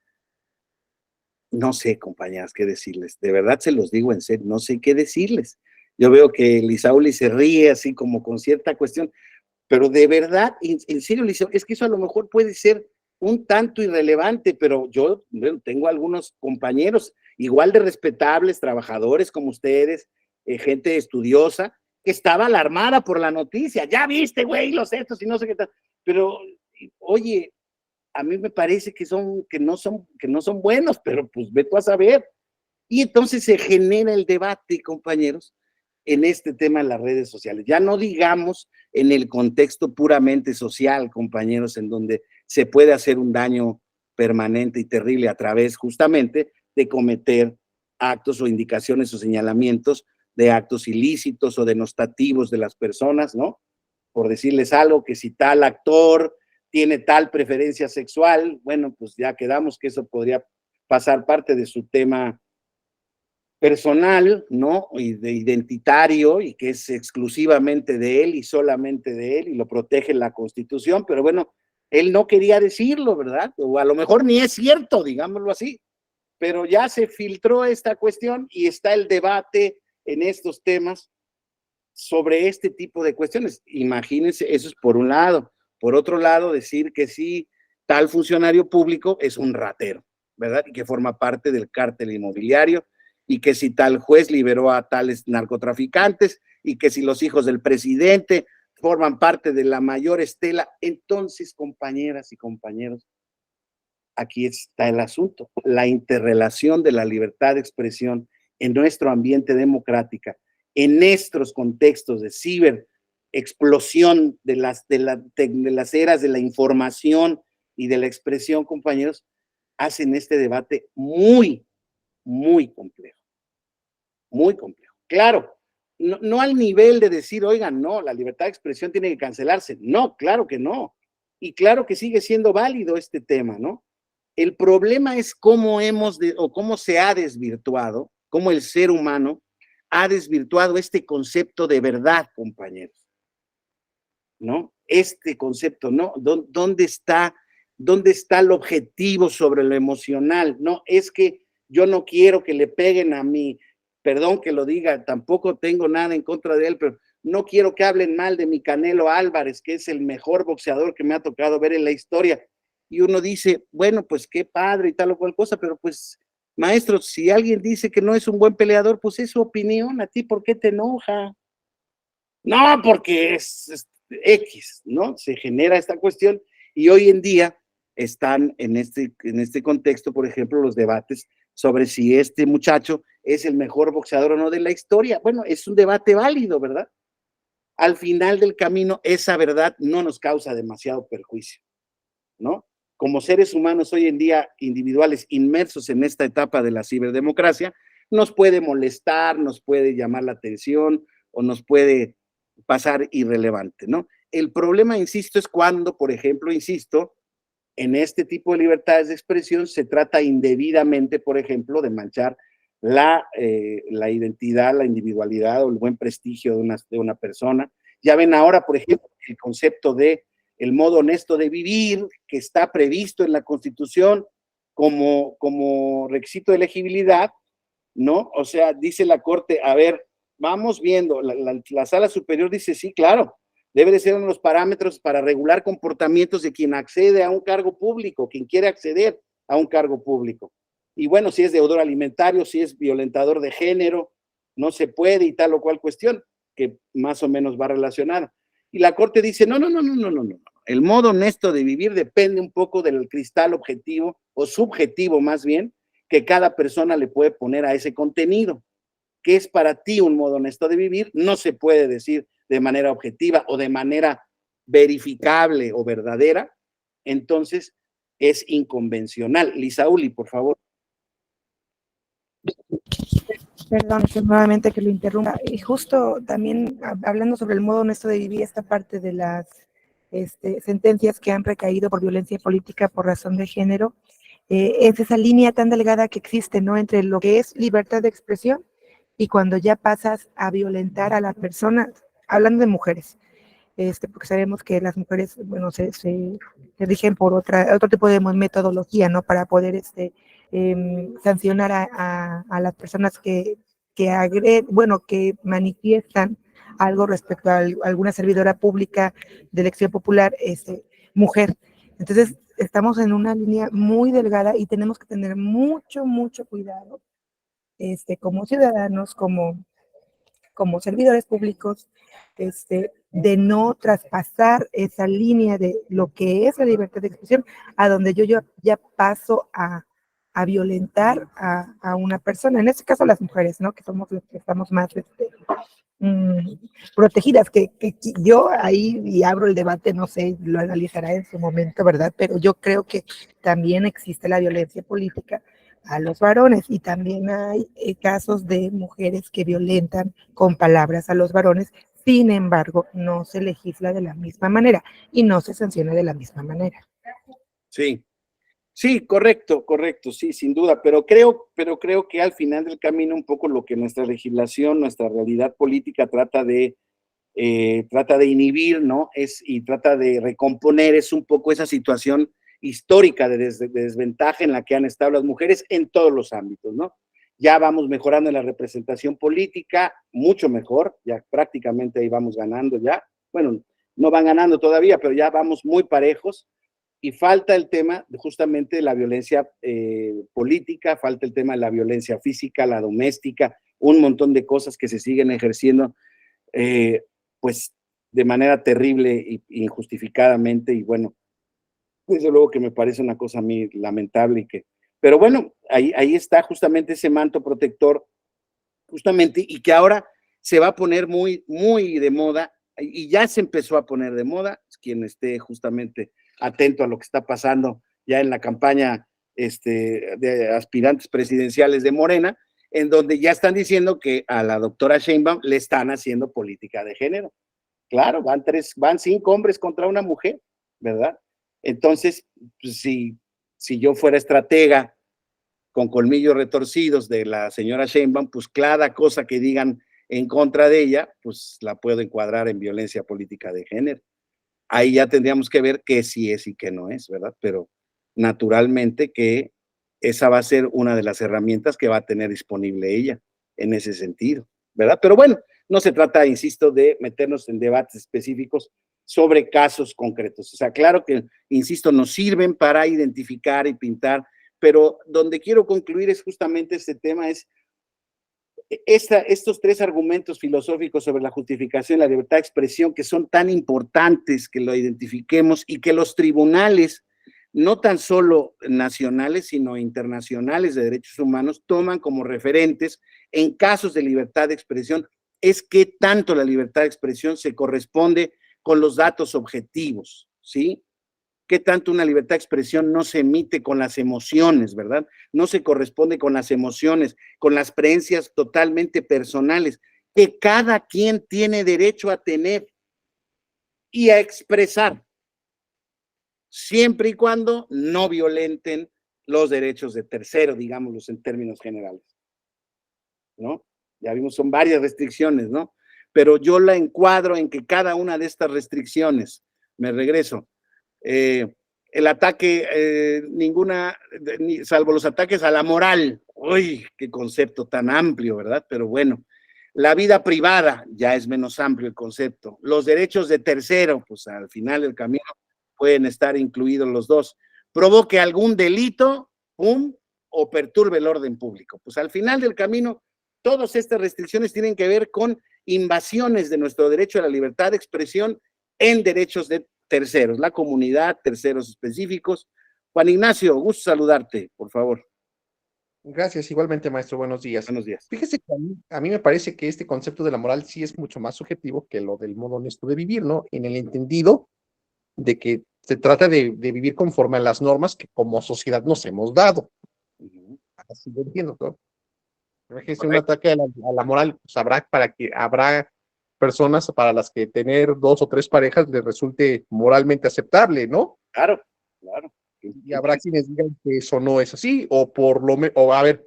S1: no sé, compañeras, qué decirles. De verdad se los digo en serio, no sé qué decirles. Yo veo que Lisauli se ríe así como con cierta cuestión, pero de verdad, en serio, Lisauli, es que eso a lo mejor puede ser un tanto irrelevante, pero yo bueno, tengo algunos compañeros igual de respetables, trabajadores como ustedes, gente estudiosa, que estaba alarmada por la noticia. Ya viste, güey, los estos y no sé qué tal. Pero, oye, a mí me parece que no son buenos, pero pues ve tú a saber. Y entonces se genera el debate, compañeros, en este tema de las redes sociales. Ya no digamos en el contexto puramente social, compañeros, en donde se puede hacer un daño permanente y terrible a través justamente de cometer actos o indicaciones o señalamientos de actos ilícitos o denostativos de las personas, ¿no? Por decirles algo, que si tal actor tiene tal preferencia sexual, bueno, pues ya quedamos que eso podría pasar parte de su tema personal, ¿no? Y de identitario, y que es exclusivamente de él y solamente de él, y lo protege la Constitución, pero bueno, él no quería decirlo, ¿verdad? O a lo mejor ni es cierto, digámoslo así, pero ya se filtró esta cuestión y está el debate en estos temas sobre este tipo de cuestiones. Imagínense, eso es por un lado. Por otro lado, decir que sí, tal funcionario público es un ratero, ¿verdad? Y que forma parte del cártel inmobiliario, y que si tal juez liberó a tales narcotraficantes, y que si los hijos del presidente forman parte de la mayor estela. Entonces, compañeras y compañeros, aquí está el asunto, la interrelación de la libertad de expresión en nuestro ambiente democrático, en estos contextos de ciberexplosión de las eras de la información y de la expresión, compañeros, hacen este debate muy, muy complejo, muy complejo. Claro, no al nivel de decir, oigan, no, la libertad de expresión tiene que cancelarse. No, claro que no. Y claro que sigue siendo válido este tema, ¿no? El problema es cómo cómo se ha desvirtuado, cómo el ser humano ha desvirtuado este concepto de verdad, compañeros, ¿no? Este concepto, ¿no? ¿Dónde está el objetivo sobre lo emocional? No, es que yo no quiero que le peguen a mí, perdón que lo diga, tampoco tengo nada en contra de él, pero no quiero que hablen mal de mi Canelo Álvarez, que es el mejor boxeador que me ha tocado ver en la historia. Y uno dice, bueno, pues qué padre y tal o cual cosa, pero pues, maestro, si alguien dice que no es un buen peleador, pues es su opinión, ¿a ti por qué te enoja? No, porque es X, ¿no? Se genera esta cuestión y hoy en día están en este contexto, por ejemplo, los debates sobre si este muchacho es el mejor boxeador o no de la historia. Bueno, es un debate válido, ¿verdad? Al final del camino, esa verdad no nos causa demasiado perjuicio, ¿no? Como seres humanos hoy en día, individuales inmersos en esta etapa de la ciberdemocracia, nos puede molestar, nos puede llamar la atención o nos puede pasar irrelevante, ¿no? El problema, insisto, es cuando, por ejemplo, insisto, en este tipo de libertades de expresión se trata indebidamente, por ejemplo, de manchar la identidad, la individualidad o el buen prestigio de una persona. Ya ven ahora, por ejemplo, el concepto de el modo honesto de vivir, que está previsto en la Constitución como requisito de elegibilidad, ¿no? O sea, dice la Corte, a ver, vamos viendo, la Sala Superior dice, sí, claro, debe de ser uno de los parámetros para regular comportamientos de quien accede a un cargo público, quien quiere acceder a un cargo público. Y bueno, si es deudor alimentario, si es violentador de género, no se puede y tal o cual cuestión, que más o menos va relacionada. Y la Corte dice, no. El modo honesto de vivir depende un poco del cristal objetivo o subjetivo más bien, que cada persona le puede poner a ese contenido. ¿Qué es para ti un modo honesto de vivir? No se puede decir de manera objetiva o de manera verificable o verdadera, entonces es inconvencional. Lisauli, por favor.
S2: Perdón, nuevamente que lo interrumpa. Y justo también hablando sobre el modo honesto de vivir, esta parte de las sentencias que han recaído por violencia política por razón de género, es esa línea tan delgada que existe, ¿no? Entre lo que es libertad de expresión y cuando ya pasas a violentar a la persona, hablando de mujeres, porque sabemos que las mujeres, bueno, se rigen por otro tipo de metodología, ¿no? Para poder sancionar a las personas que manifiestan algo respecto a alguna servidora pública de elección popular, mujer. Entonces, estamos en una línea muy delgada y tenemos que tener mucho cuidado, como ciudadanos, como servidores públicos, de no traspasar esa línea de lo que es la libertad de expresión, a donde yo ya paso a violentar a una persona, en este caso las mujeres, ¿no? Que somos los que estamos más protegidas, que yo ahí y abro el debate, no sé, lo analizará en su momento, ¿verdad? Pero yo creo que también existe la violencia política a los varones y también hay casos de mujeres que violentan con palabras a los varones, sin embargo, no se legisla de la misma manera y no se sanciona de la misma manera.
S1: Sí, sí, correcto, sí, sin duda, pero creo que al final del camino un poco lo que nuestra legislación, nuestra realidad política trata de inhibir, ¿no? Y trata de recomponer, es un poco esa situación histórica de desventaja en la que han estado las mujeres en todos los ámbitos, ¿no? Ya vamos mejorando en la representación política, mucho mejor, ya prácticamente ahí vamos ganando ya, bueno, no van ganando todavía, pero ya vamos muy parejos, y falta el tema justamente de la violencia política, falta el tema de la violencia física, la doméstica, un montón de cosas que se siguen ejerciendo eh, pues de manera terrible e injustificadamente, y bueno, desde luego que me parece una cosa a mí lamentable pero bueno, ahí está justamente ese manto protector, justamente, y que ahora se va a poner muy de moda, y ya se empezó a poner de moda, quien esté justamente atento a lo que está pasando ya en la campaña de aspirantes presidenciales de Morena, en donde ya están diciendo que a la doctora Sheinbaum le están haciendo política de género. Claro, van 5 hombres contra una mujer, ¿verdad? Entonces, pues, si yo fuera estratega con colmillos retorcidos de la señora Sheinbaum, pues cada cosa que digan en contra de ella, pues la puedo encuadrar en violencia política de género. Ahí ya tendríamos que ver qué sí es y qué no es, ¿verdad? Pero naturalmente que esa va a ser una de las herramientas que va a tener disponible ella en ese sentido, ¿verdad? Pero bueno, no se trata, insisto, de meternos en debates específicos sobre casos concretos. O sea, claro que, insisto, nos sirven para identificar y pintar, pero donde quiero concluir es justamente este tema, es estos tres argumentos filosóficos sobre la justificación y la libertad de expresión que son tan importantes que lo identifiquemos y que los tribunales, no tan solo nacionales, sino internacionales de derechos humanos, toman como referentes en casos de libertad de expresión, es que tanto la libertad de expresión se corresponde con los datos objetivos, ¿sí? Qué tanto una libertad de expresión no se emite con las emociones, ¿verdad? No se corresponde con las emociones, con las creencias totalmente personales, que cada quien tiene derecho a tener y a expresar, siempre y cuando no violenten los derechos de tercero, digámoslos en términos generales, ¿no? Ya vimos, son varias restricciones, ¿no? Pero yo la encuadro en que cada una de estas restricciones, me regreso, el ataque, salvo los ataques a la moral. Uy, qué concepto tan amplio, ¿verdad? Pero bueno, la vida privada ya es menos amplio el concepto. Los derechos de tercero, pues al final del camino pueden estar incluidos los dos. Provoque algún delito, ¡pum!, o perturbe el orden público. Pues al final del camino, todas estas restricciones tienen que ver con invasiones de nuestro derecho a la libertad de expresión en derechos de terceros, la comunidad, terceros específicos. Juan Ignacio, gusto saludarte, por favor.
S3: Gracias, igualmente, maestro, buenos días.
S1: Buenos días.
S3: Fíjese que a mí me parece que este concepto de la moral sí es mucho más subjetivo que lo del modo honesto de vivir, ¿no? En el entendido de que se trata de vivir conforme a las normas que como sociedad nos hemos dado. Así lo entiendo, ¿no? Fíjese, un ataque a la moral, pues habrá personas para las que tener 2 o 3 parejas les resulte moralmente aceptable, ¿no?
S1: Claro, claro.
S3: Y habrá quienes digan que eso no es así, o a ver,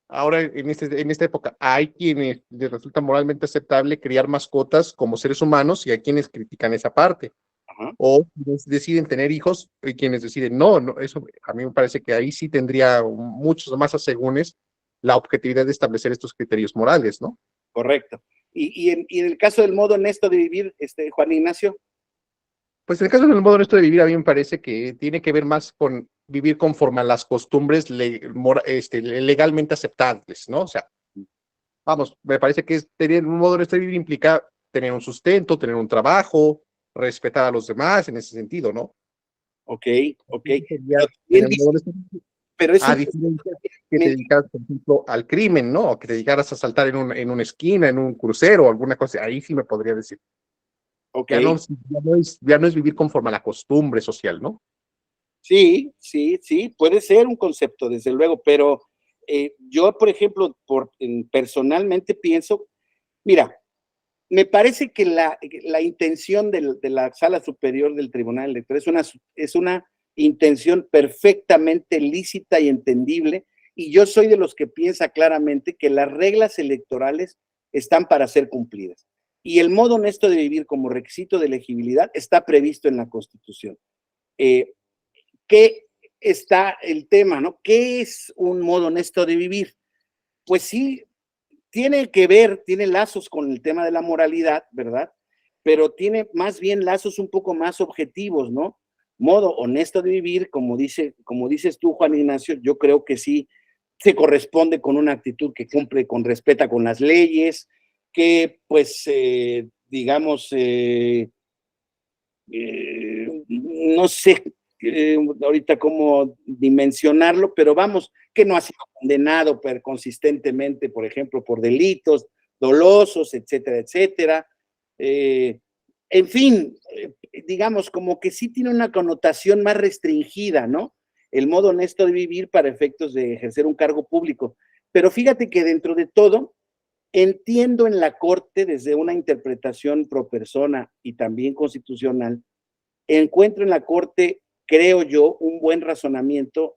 S3: ahora en esta época hay quienes les resulta moralmente aceptable criar mascotas como seres humanos y hay quienes critican esa parte.
S1: Ajá.
S3: O quienes deciden tener hijos y quienes deciden no, eso a mí me parece que ahí sí tendría muchos más asegúnes la objetividad de establecer estos criterios morales, ¿no?
S1: Correcto. Y en el caso del modo honesto de vivir, Juan Ignacio.
S3: Pues en el caso del modo honesto de vivir, a mí me parece que tiene que ver más con vivir conforme a las costumbres legalmente aceptables, ¿no? O sea, vamos, me parece que tener un modo honesto de vivir implica tener un sustento, tener un trabajo, respetar a los demás en ese sentido, ¿no?
S1: Ok.
S3: Pero a diferencia que te dedicas, por ejemplo, al crimen, ¿no? O que te dedicaras a saltar en una esquina, en un crucero, alguna cosa, ahí sí me podría decir.
S1: Okay.
S3: Ya no es vivir conforme a la costumbre social, ¿no?
S1: Sí, puede ser un concepto, desde luego, pero yo, por ejemplo, personalmente pienso, mira, me parece que la intención de la Sala Superior del Tribunal Electoral es una intención perfectamente lícita y entendible, y yo soy de los que piensa claramente que las reglas electorales están para ser cumplidas. Y el modo honesto de vivir como requisito de elegibilidad está previsto en la Constitución. ¿Qué está el tema, no? ¿Qué es un modo honesto de vivir? Pues sí, tiene lazos con el tema de la moralidad, ¿verdad? Pero tiene más bien lazos un poco más objetivos, ¿no? Modo honesto de vivir, como dices tú, Juan Ignacio, yo creo que sí se corresponde con una actitud que cumple, respeta con las leyes, que pues, digamos, no sé ahorita cómo dimensionarlo, pero vamos, que no ha sido condenado consistentemente, por ejemplo, por delitos dolosos, etcétera, etcétera. En fin, digamos, como que sí tiene una connotación más restringida, ¿no? El modo honesto de vivir para efectos de ejercer un cargo público. Pero fíjate que dentro de todo, entiendo en la Corte, desde una interpretación pro persona y también constitucional, encuentro en la Corte, creo yo, un buen razonamiento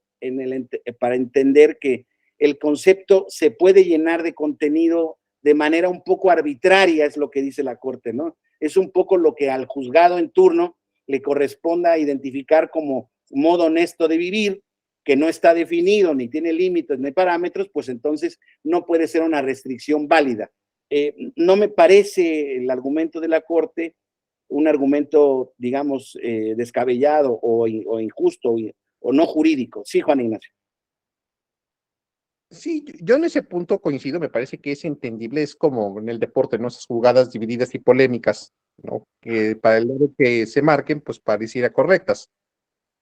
S1: para entender que el concepto se puede llenar de contenido de manera un poco arbitraria, es lo que dice la Corte, ¿no? Es un poco lo que al juzgado en turno le corresponda identificar como modo honesto de vivir, que no está definido, ni tiene límites, ni parámetros, pues entonces no puede ser una restricción válida. No me parece el argumento de la Corte un argumento, digamos, descabellado o injusto o no jurídico. Sí, Juan Ignacio.
S3: Sí, yo en ese punto coincido, me parece que es entendible, es como en el deporte, ¿no? Esas jugadas divididas y polémicas, ¿no? Que para el lado que se marquen, pues pareciera correctas.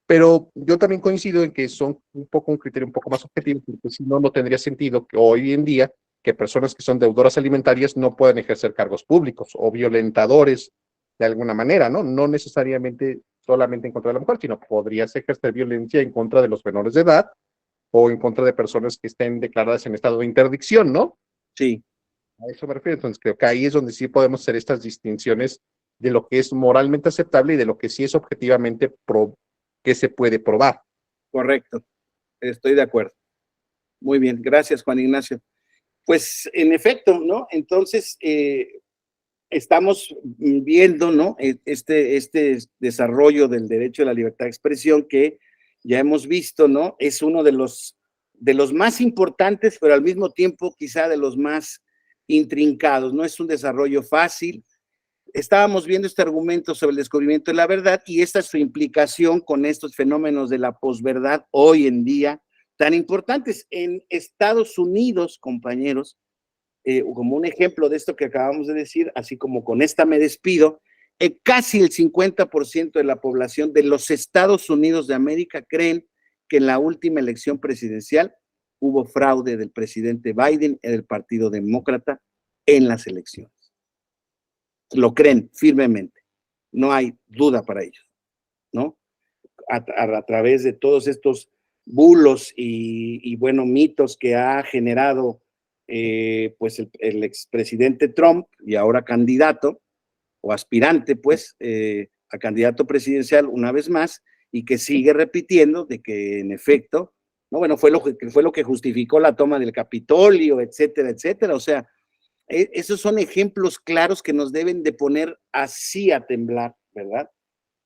S3: Pero yo también coincido en que son un poco un criterio un poco más objetivo, porque si no, no tendría sentido que hoy en día que personas que son deudoras alimentarias no puedan ejercer cargos públicos o violentadores de alguna manera, ¿no? No necesariamente solamente en contra de la mujer, sino podrías ejercer violencia en contra de los menores de edad o en contra de personas que estén declaradas en estado de interdicción, ¿no?
S1: Sí.
S3: A eso me refiero. Entonces creo que ahí es donde sí podemos hacer estas distinciones de lo que es moralmente aceptable y de lo que sí es objetivamente que se puede probar.
S1: Correcto, estoy de acuerdo. Muy bien, gracias Juan Ignacio. Pues en efecto, ¿no? Entonces, estamos viendo, ¿no? Este desarrollo del derecho a la libertad de expresión que ya hemos visto, ¿no? Es uno de los más importantes, pero al mismo tiempo quizá de los más intrincados. No es un desarrollo fácil. Estábamos viendo este argumento sobre el descubrimiento de la verdad y esta es su implicación con estos fenómenos de la posverdad hoy en día tan importantes. En Estados Unidos, compañeros, como un ejemplo de esto que acabamos de decir, así como con esta me despido, casi el 50% de la población de los Estados Unidos de América creen que en la última elección presidencial hubo fraude del presidente Biden y del Partido Demócrata en las elecciones. Lo creen firmemente, no hay duda para ellos, ¿no? A través de todos estos bulos y bueno, mitos que ha generado pues el expresidente Trump y ahora candidato o aspirante pues a candidato presidencial una vez más y que sigue repitiendo de que en efecto, no, bueno, fue lo que justificó la toma del Capitolio, etcétera, etcétera. O sea, esos son ejemplos claros que nos deben de poner así a temblar, ¿verdad?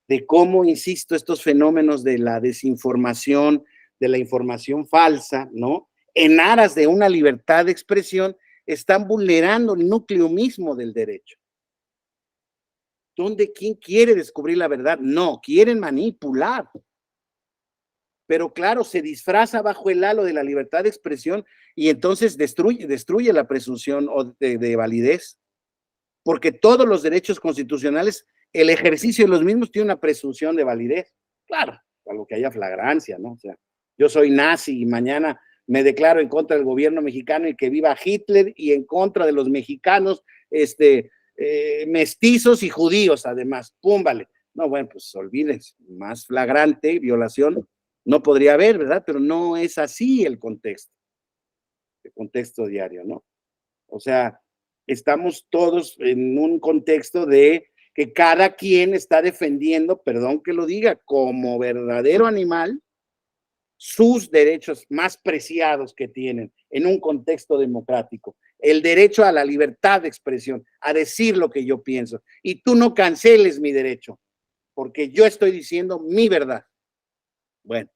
S1: De cómo, insisto, estos fenómenos de la desinformación, de la información falsa, ¿no? En aras de una libertad de expresión, están vulnerando el núcleo mismo del derecho. ¿Dónde quién quiere descubrir la verdad? No, quieren manipular. Pero claro, se disfraza bajo el halo de la libertad de expresión y entonces destruye la presunción de validez, porque todos los derechos constitucionales, el ejercicio de los mismos tiene una presunción de validez. Claro, salvo que haya flagrancia, ¿no? O sea, yo soy nazi y mañana me declaro en contra del gobierno mexicano y que viva Hitler y en contra de los mexicanos, mestizos y judíos, además. Pum, vale. No, bueno, pues olvides, más flagrante violación no podría haber, ¿verdad? Pero no es así el contexto diario, ¿no? O sea, estamos todos en un contexto de que cada quien está defendiendo, perdón que lo diga, como verdadero animal, sus derechos más preciados que tienen en un contexto democrático. El derecho a la libertad de expresión, a decir lo que yo pienso. Y tú no canceles mi derecho, porque yo estoy diciendo mi verdad. Bueno,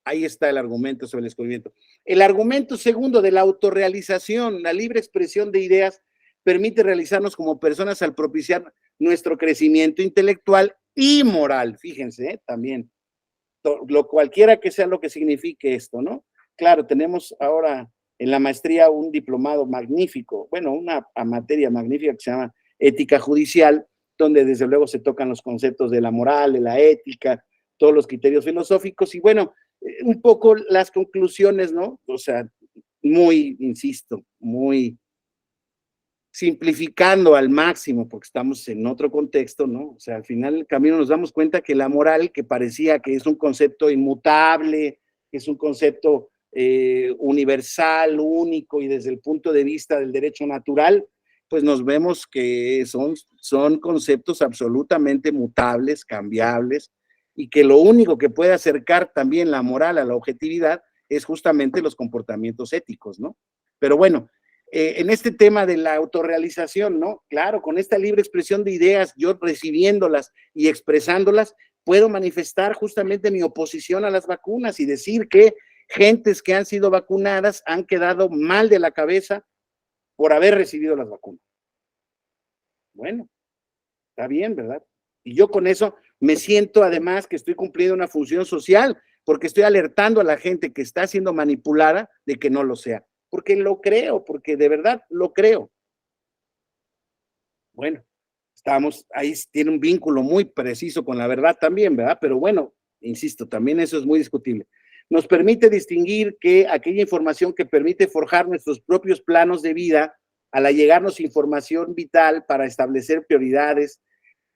S1: ahí está el argumento sobre el descubrimiento. El argumento segundo de la autorrealización, la libre expresión de ideas, permite realizarnos como personas al propiciar nuestro crecimiento intelectual y moral. Fíjense, también, cualquiera que sea lo que signifique esto, ¿no? Claro, tenemos ahora en la maestría un diplomado magnífico, bueno, una materia magnífica que se llama ética judicial, donde desde luego se tocan los conceptos de la moral, de la ética, todos los criterios filosóficos y bueno, un poco las conclusiones, ¿no? O sea, muy, insisto, muy simplificando al máximo, porque estamos en otro contexto, ¿no? O sea, al final del camino nos damos cuenta que la moral, que parecía que es un concepto inmutable, que es un concepto universal, único y desde el punto de vista del derecho natural, pues nos vemos que son conceptos absolutamente mutables, cambiables, y que lo único que puede acercar también la moral a la objetividad es justamente los comportamientos éticos, ¿no? Pero bueno, en este tema de la autorrealización, ¿no? Claro, con esta libre expresión de ideas, yo recibiéndolas y expresándolas, puedo manifestar justamente mi oposición a las vacunas y decir que gentes que han sido vacunadas han quedado mal de la cabeza por haber recibido las vacunas. Bueno, está bien, ¿verdad? Y yo con eso me siento además que estoy cumpliendo una función social, porque estoy alertando a la gente que está siendo manipulada de que no lo sea, porque lo creo, porque de verdad lo creo. Bueno, ahí tiene un vínculo muy preciso con la verdad también, ¿verdad? Pero bueno, insisto, también eso es muy discutible. Nos permite distinguir que aquella información que permite forjar nuestros propios planos de vida, al allegarnos información vital para establecer prioridades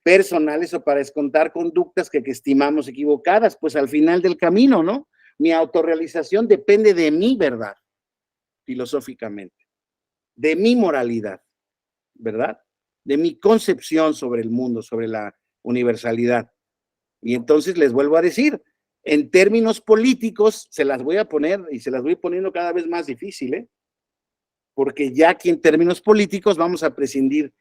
S1: personales o para descontar conductas que estimamos equivocadas, pues al final del camino, ¿no? Mi autorrealización depende de mi verdad, filosóficamente, de mi moralidad, ¿verdad? De mi concepción sobre el mundo, sobre la universalidad. Y entonces les vuelvo a decir, en términos políticos, se las voy a poner y se las voy poniendo cada vez más difícil, ¿eh? Porque ya aquí en términos políticos vamos a prescindir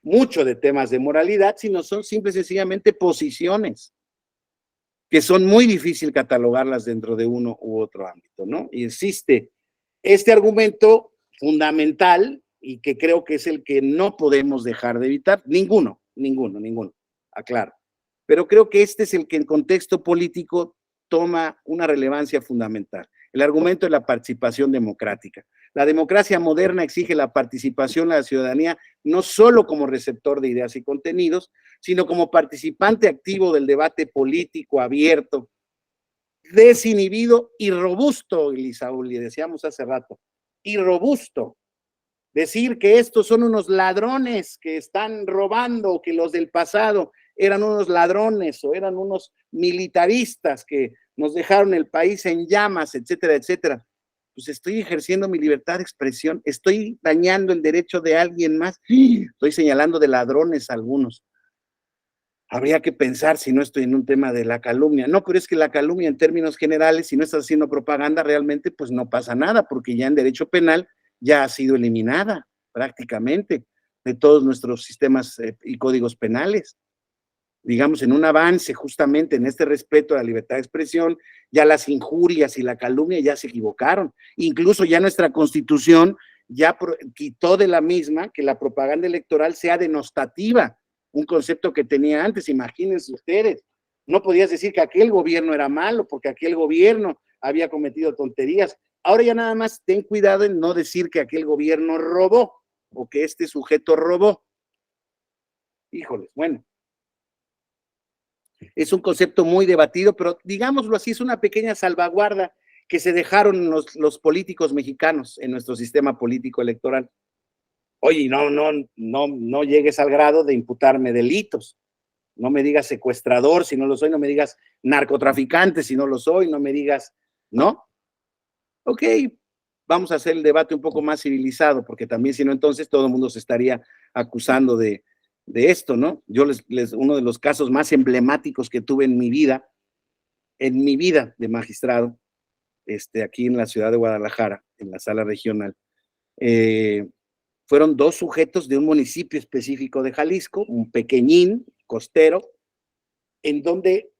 S1: mucho de temas de moralidad, sino son simple y sencillamente posiciones que son muy difícil catalogarlas dentro de uno u otro ámbito, ¿no? Y existe este argumento fundamental y que creo que es el que no podemos dejar de evitar, ninguno, aclaro. Pero creo que este es el que en contexto político toma una relevancia fundamental, el argumento de la participación democrática. La democracia moderna exige la participación de la ciudadanía no solo como receptor de ideas y contenidos, sino como participante activo del debate político abierto, desinhibido y robusto, Elisaúl, le decíamos hace rato, y robusto. Decir que estos son unos ladrones que están robando, que los del pasado eran unos ladrones o eran unos militaristas que nos dejaron el país en llamas, etcétera, etcétera. Pues estoy ejerciendo mi libertad de expresión, estoy dañando el derecho de alguien más, estoy señalando de ladrones a algunos. Habría que pensar si no estoy en un tema de la calumnia. No, pero es que la calumnia en términos generales, si no estás haciendo propaganda realmente, pues no pasa nada, porque ya en derecho penal ya ha sido eliminada prácticamente de todos nuestros sistemas y códigos penales. Digamos, en un avance justamente en este respeto a la libertad de expresión, ya las injurias y la calumnia ya se equivocaron. Incluso ya nuestra Constitución ya quitó de la misma que la propaganda electoral sea denostativa, un concepto que tenía antes. Imagínense ustedes, no podías decir que aquel gobierno era malo porque aquel gobierno había cometido tonterías. Ahora ya nada más ten cuidado en no decir que aquel gobierno robó o que este sujeto robó. Híjoles, bueno. Es un concepto muy debatido, pero digámoslo así, es una pequeña salvaguarda que se dejaron los políticos mexicanos en nuestro sistema político electoral. Oye, no llegues al grado de imputarme delitos. No me digas secuestrador si no lo soy, no me digas narcotraficante si no lo soy, no me digas, ¿no? Ok, vamos a hacer el debate un poco más civilizado, porque también si no, entonces todo el mundo se estaría acusando de esto, ¿no? Yo uno de los casos más emblemáticos que tuve en mi vida de magistrado, aquí en la ciudad de Guadalajara, en la sala regional, fueron dos sujetos de un municipio específico de Jalisco, un pequeñín, costero, en donde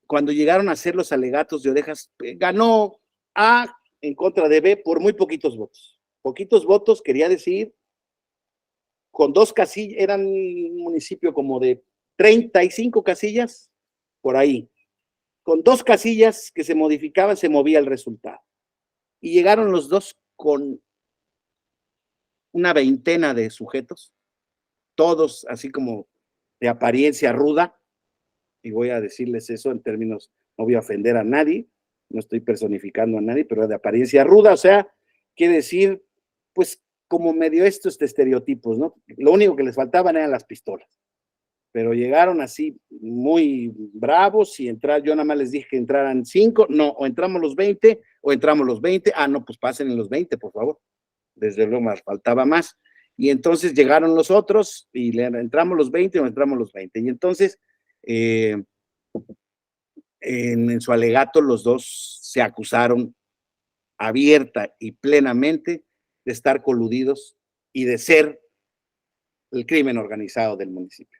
S1: cuando llegaron a hacer los alegatos de Orejas, ganó A en contra de B por muy poquitos votos. Poquitos votos quería decir con dos casillas, eran un municipio como de 35 casillas, por ahí. Con dos casillas que se modificaban, se movía el resultado. Y llegaron los dos con una veintena de sujetos, todos así como de apariencia ruda, y voy a decirles eso en términos, no voy a ofender a nadie, no estoy personificando a nadie, pero de apariencia ruda, o sea, quiere decir, pues, como medio estos estereotipos, ¿no? Lo único que les faltaban eran las pistolas, pero llegaron así muy bravos y yo nada más les dije que entraran 5, no, o entramos los 20, o entramos los 20, no, pues pasen en los 20, por favor, desde luego más, faltaba más, y entonces llegaron los otros, y entramos los 20 o entramos los 20, y entonces, en su alegato los dos se acusaron abierta y plenamente de estar coludidos y de ser el crimen organizado del municipio.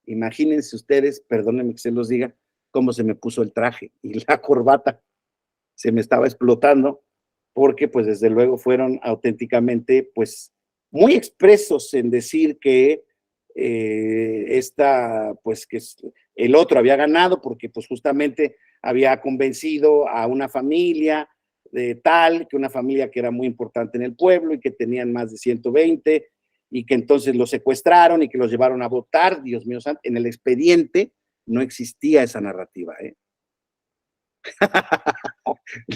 S1: Imagínense ustedes, perdónenme que se los diga, cómo se me puso el traje y la corbata. Se me estaba explotando porque pues desde luego fueron auténticamente pues muy expresos en decir que pues que el otro había ganado porque pues justamente había convencido a una familia de tal, que una familia que era muy importante en el pueblo y que tenían más de 120 y que entonces los secuestraron y que los llevaron a votar. Dios mío santo, en el expediente no existía esa narrativa, ¿eh?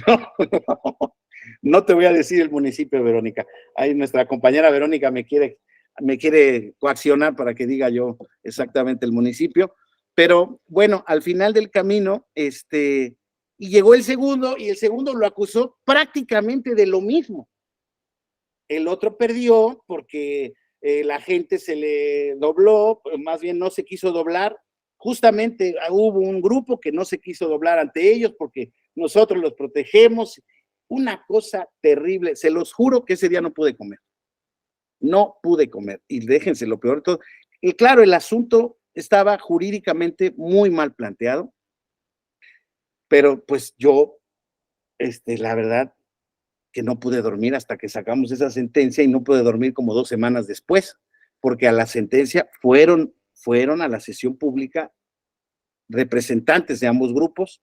S1: No, no te voy a decir el municipio, Verónica. Ahí nuestra compañera Verónica me quiere coaccionar para que diga yo exactamente el municipio. Pero bueno, al final del camino, y llegó el segundo, y el segundo lo acusó prácticamente de lo mismo. El otro perdió porque la gente se le dobló, más bien no se quiso doblar. Justamente hubo un grupo que no se quiso doblar ante ellos porque nosotros los protegemos. Una cosa terrible, se los juro que ese día no pude comer. No pude comer. Y déjense lo peor de todo. Y claro, el asunto estaba jurídicamente muy mal planteado, pero pues yo, la verdad, que no pude dormir hasta que sacamos esa sentencia y no pude dormir como 2 semanas después, porque a la sentencia fueron a la sesión pública representantes de ambos grupos,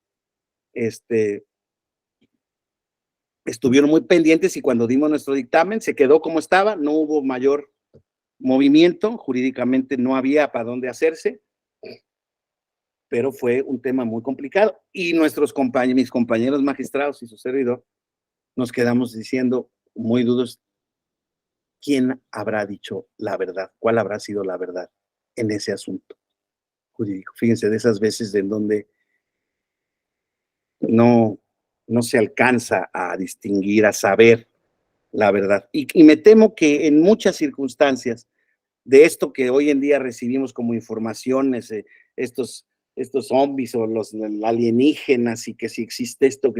S1: estuvieron muy pendientes y cuando dimos nuestro dictamen se quedó como estaba, no hubo mayor movimiento, jurídicamente no había para dónde hacerse, pero fue un tema muy complicado y mis compañeros magistrados y su servidor nos quedamos diciendo muy dudos, ¿quién habrá dicho la verdad? ¿Cuál habrá sido la verdad en ese asunto jurídico? Fíjense, de esas veces en donde no se alcanza a distinguir, a saber la verdad. Y me temo que en muchas circunstancias de esto que hoy en día recibimos como informaciones, estos zombies o los alienígenas y que si existe esto,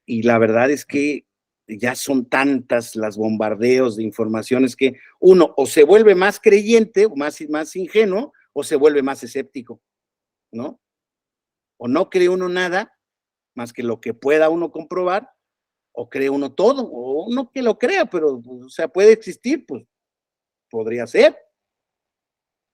S1: y la verdad es que ya son tantas las bombardeos de informaciones que uno o se vuelve más creyente o más ingenuo o se vuelve más escéptico, ¿no? O no cree uno nada más que lo que pueda uno comprobar, o cree uno todo, o uno que lo crea, pero, o sea, puede existir, pues, podría ser.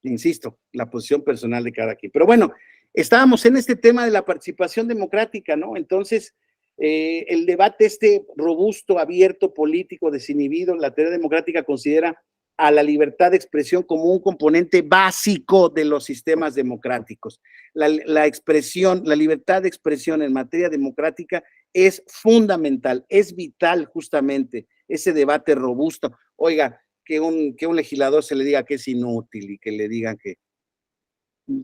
S1: Insisto, la posición personal de cada quien. Pero bueno, estábamos en este tema de la participación democrática, ¿no? Entonces, el debate robusto, abierto, político, desinhibido, la teoría democrática considera a la libertad de expresión como un componente básico de los sistemas democráticos. La expresión, la libertad de expresión en materia democrática es fundamental, es vital justamente ese debate robusto. Oiga, que un legislador se le diga que es inútil y que le digan que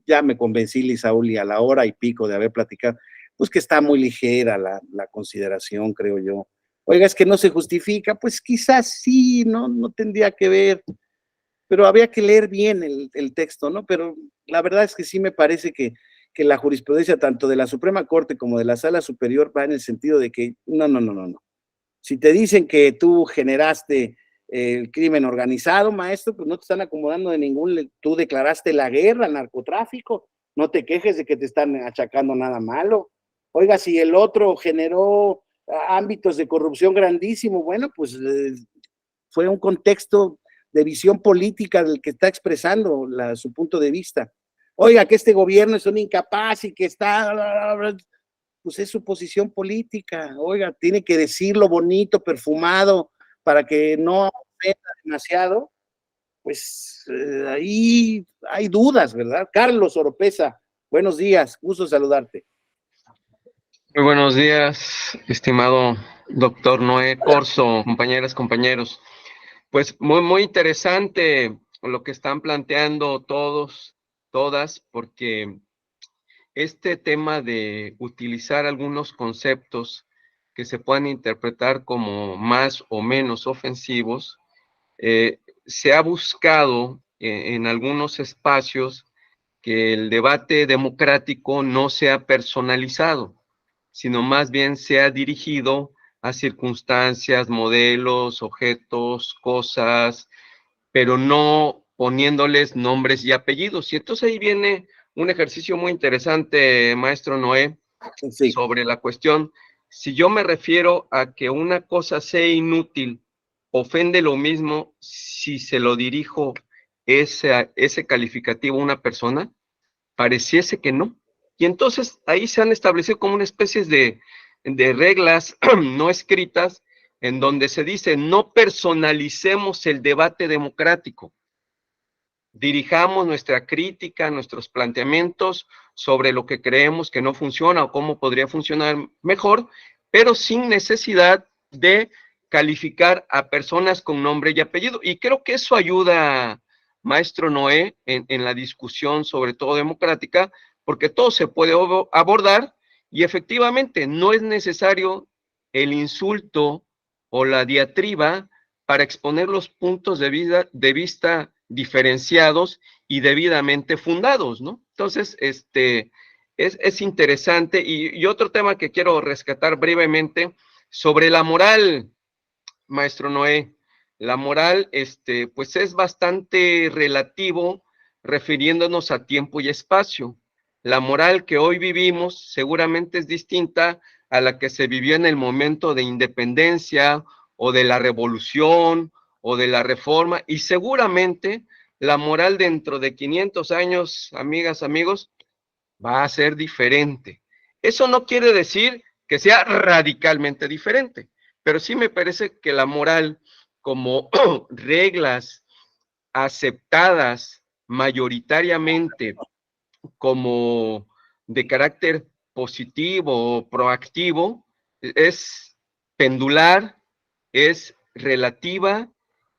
S1: ya me convencí, Lisaúl, y a la hora y pico de haber platicado, pues que está muy ligera la consideración, creo yo. Oiga, es que no se justifica, pues quizás sí, no tendría que ver, pero habría que leer bien el texto, ¿no? Pero la verdad es que sí me parece que la jurisprudencia tanto de la Suprema Corte como de la Sala Superior va en el sentido de que no. Si te dicen que tú generaste el crimen organizado, maestro, pues no te están acomodando de tú declaraste la guerra al narcotráfico, no te quejes de que te están achacando nada malo. Oiga, si el otro generó ámbitos de corrupción grandísimo, bueno, pues fue un contexto de visión política del que está expresando su punto de vista. Oiga, que este gobierno es un incapaz y que está, pues es su posición política. Oiga, tiene que decirlo bonito, perfumado, para que no ofenda demasiado. Pues ahí hay dudas, ¿verdad? Carlos Oropesa, buenos días, gusto saludarte.
S4: Muy buenos días, estimado doctor Noé Corzo, compañeras, compañeros. Pues muy interesante lo que están planteando todas, porque este tema de utilizar algunos conceptos que se puedan interpretar como más o menos ofensivos, se ha buscado en algunos espacios que el debate democrático no sea personalizado, sino más bien sea dirigido a circunstancias, modelos, objetos, cosas, pero no poniéndoles nombres y apellidos. Y entonces ahí viene un ejercicio muy interesante, maestro Noé,
S1: Sí.
S4: sobre la cuestión. Si yo me refiero a que una cosa sea inútil, ofende lo mismo si se lo dirijo ese calificativo a una persona, pareciese que no. Y entonces ahí se han establecido como una especie de reglas no escritas en donde se dice no personalicemos el debate democrático, dirijamos nuestra crítica, nuestros planteamientos sobre lo que creemos que no funciona o cómo podría funcionar mejor, pero sin necesidad de calificar a personas con nombre y apellido. Y creo que eso ayuda, maestro Noé, en la discusión, sobre todo democrática, porque todo se puede abordar y efectivamente no es necesario el insulto o la diatriba para exponer los puntos de vista diferenciados y debidamente fundados, ¿no? Entonces, es interesante. Y otro tema que quiero rescatar brevemente sobre la moral, maestro Noé. La moral, pues es bastante relativo refiriéndonos a tiempo y espacio. La moral que hoy vivimos seguramente es distinta a la que se vivió en el momento de independencia o de la revolución o de la reforma, y seguramente la moral dentro de 500 años, amigas, amigos, va a ser diferente. Eso no quiere decir que sea radicalmente diferente, pero sí me parece que la moral como reglas aceptadas mayoritariamente como de carácter positivo o proactivo es pendular, es relativa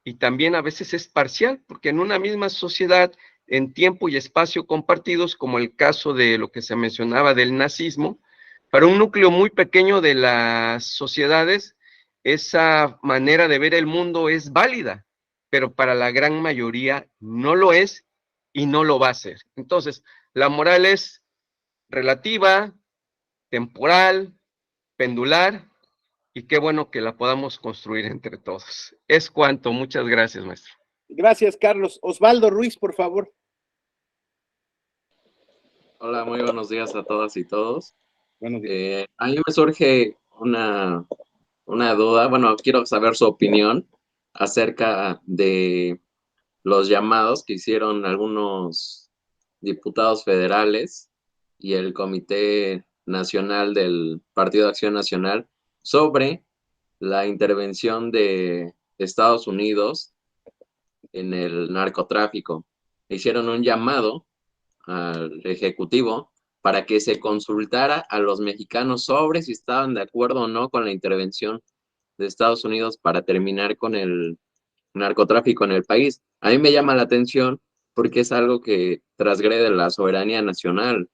S4: y también a veces es parcial, porque en una misma sociedad, en tiempo y espacio compartidos, como el caso de lo que se mencionaba del nazismo, para un núcleo muy pequeño de las sociedades, esa manera de ver el mundo es válida, pero para la gran mayoría no lo es y no lo va a ser. Entonces, la moral es relativa, temporal, pendular, y qué bueno que la podamos construir entre todos. Es cuanto. Muchas gracias, maestro.
S1: Gracias, Carlos. Osvaldo Ruiz, por favor.
S5: Hola, muy buenos días a todas y todos.
S1: Buenos días.
S5: A mí me surge una duda, bueno, quiero saber su opinión acerca de los llamados que hicieron algunos diputados federales y el Comité Nacional del Partido de Acción Nacional sobre la intervención de Estados Unidos en el narcotráfico. Hicieron un llamado al Ejecutivo para que se consultara a los mexicanos sobre si estaban de acuerdo o no con la intervención de Estados Unidos para terminar con el narcotráfico en el país. A mí me llama la atención porque es algo que transgrede la soberanía nacional.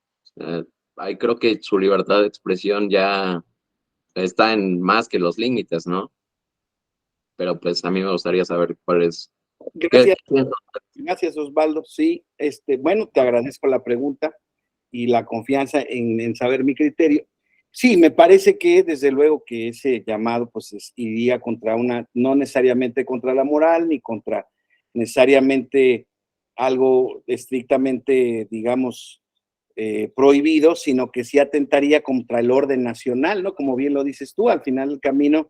S5: Ahí creo que su libertad de expresión ya está en más que los límites, ¿no? Pero pues a mí me gustaría saber cuál es.
S1: Gracias, gracias Osvaldo. Sí, bueno, te agradezco la pregunta y la confianza en saber mi criterio. Sí, me parece que desde luego que ese llamado pues iría contra no necesariamente contra la moral ni contra necesariamente algo estrictamente, digamos, prohibido, sino que sí atentaría contra el orden nacional, ¿no? Como bien lo dices tú, al final del camino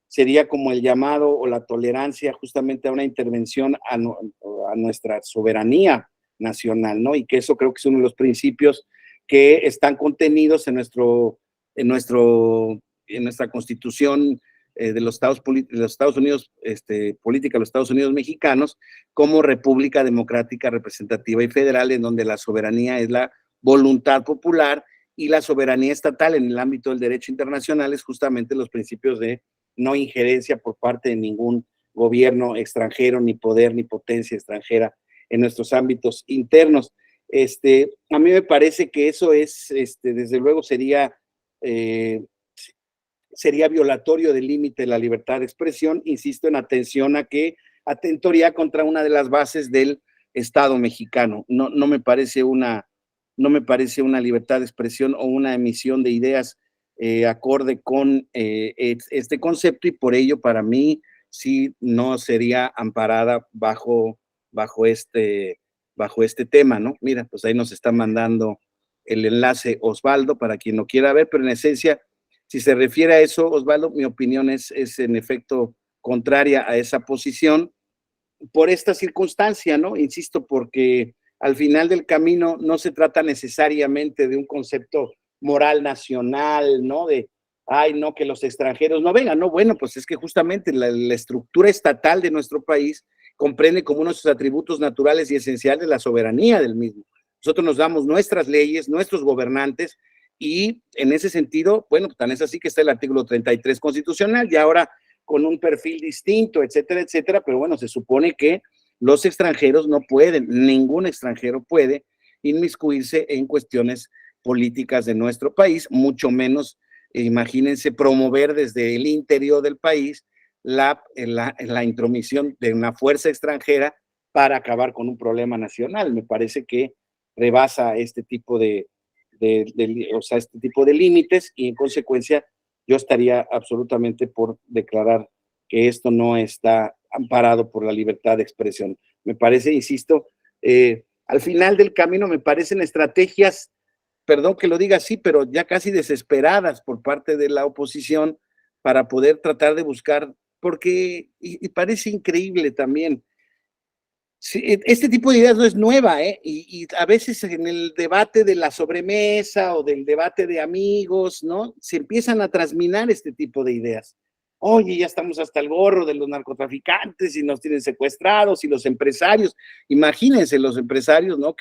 S1: sería como el llamado o la tolerancia justamente a una intervención a nuestra soberanía nacional, ¿no? Y que eso creo que es uno de los principios que están contenidos en nuestra Constitución de los Estados Unidos, política de los Estados Unidos mexicanos, como República Democrática Representativa y Federal, en donde la soberanía es la voluntad popular y la soberanía estatal en el ámbito del derecho internacional es justamente los principios de no injerencia por parte de ningún gobierno extranjero, ni poder, ni potencia extranjera en nuestros ámbitos internos. A mí me parece que eso es, desde luego sería violatorio del límite de la libertad de expresión, insisto en atención a que atentaría contra una de las bases del Estado mexicano. No me parece una libertad de expresión o una emisión de ideas acorde con este concepto, y por ello para mí sí no sería amparada bajo este tema, ¿no? Mira, pues ahí nos está mandando el enlace Osvaldo para quien lo quiera ver, pero en esencia, si se refiere a eso, Osvaldo, mi opinión es en efecto contraria a esa posición por esta circunstancia, ¿no? Insisto, porque al final del camino no se trata necesariamente de un concepto moral nacional, ¿no? De, ay, no, que los extranjeros no vengan, no, bueno, pues es que justamente la estructura estatal de nuestro país comprende como uno de sus atributos naturales y esenciales la soberanía del mismo. Nosotros nos damos nuestras leyes, nuestros gobernantes, y en ese sentido, bueno, tan es así que está el artículo 33 constitucional, y ahora con un perfil distinto, etcétera, etcétera, pero bueno, se supone que los extranjeros no pueden, ningún extranjero puede inmiscuirse en cuestiones políticas de nuestro país, mucho menos, imagínense, promover desde el interior del país la intromisión de una fuerza extranjera para acabar con un problema nacional. Me parece que rebasa este tipo este tipo de límites, y en consecuencia yo estaría absolutamente por declarar que esto no está amparado por la libertad de expresión. Me parece, insisto, al final del camino me parecen estrategias, perdón que lo diga así, pero ya casi desesperadas por parte de la oposición para poder tratar de buscar, porque, y parece increíble también, sí, este tipo de ideas no es nueva, y a veces en el debate de la sobremesa o del debate de amigos, ¿no? Se empiezan a trasminar este tipo de ideas. Oye, ya estamos hasta el gorro de los narcotraficantes y nos tienen secuestrados, y los empresarios, imagínense los empresarios, ¿no?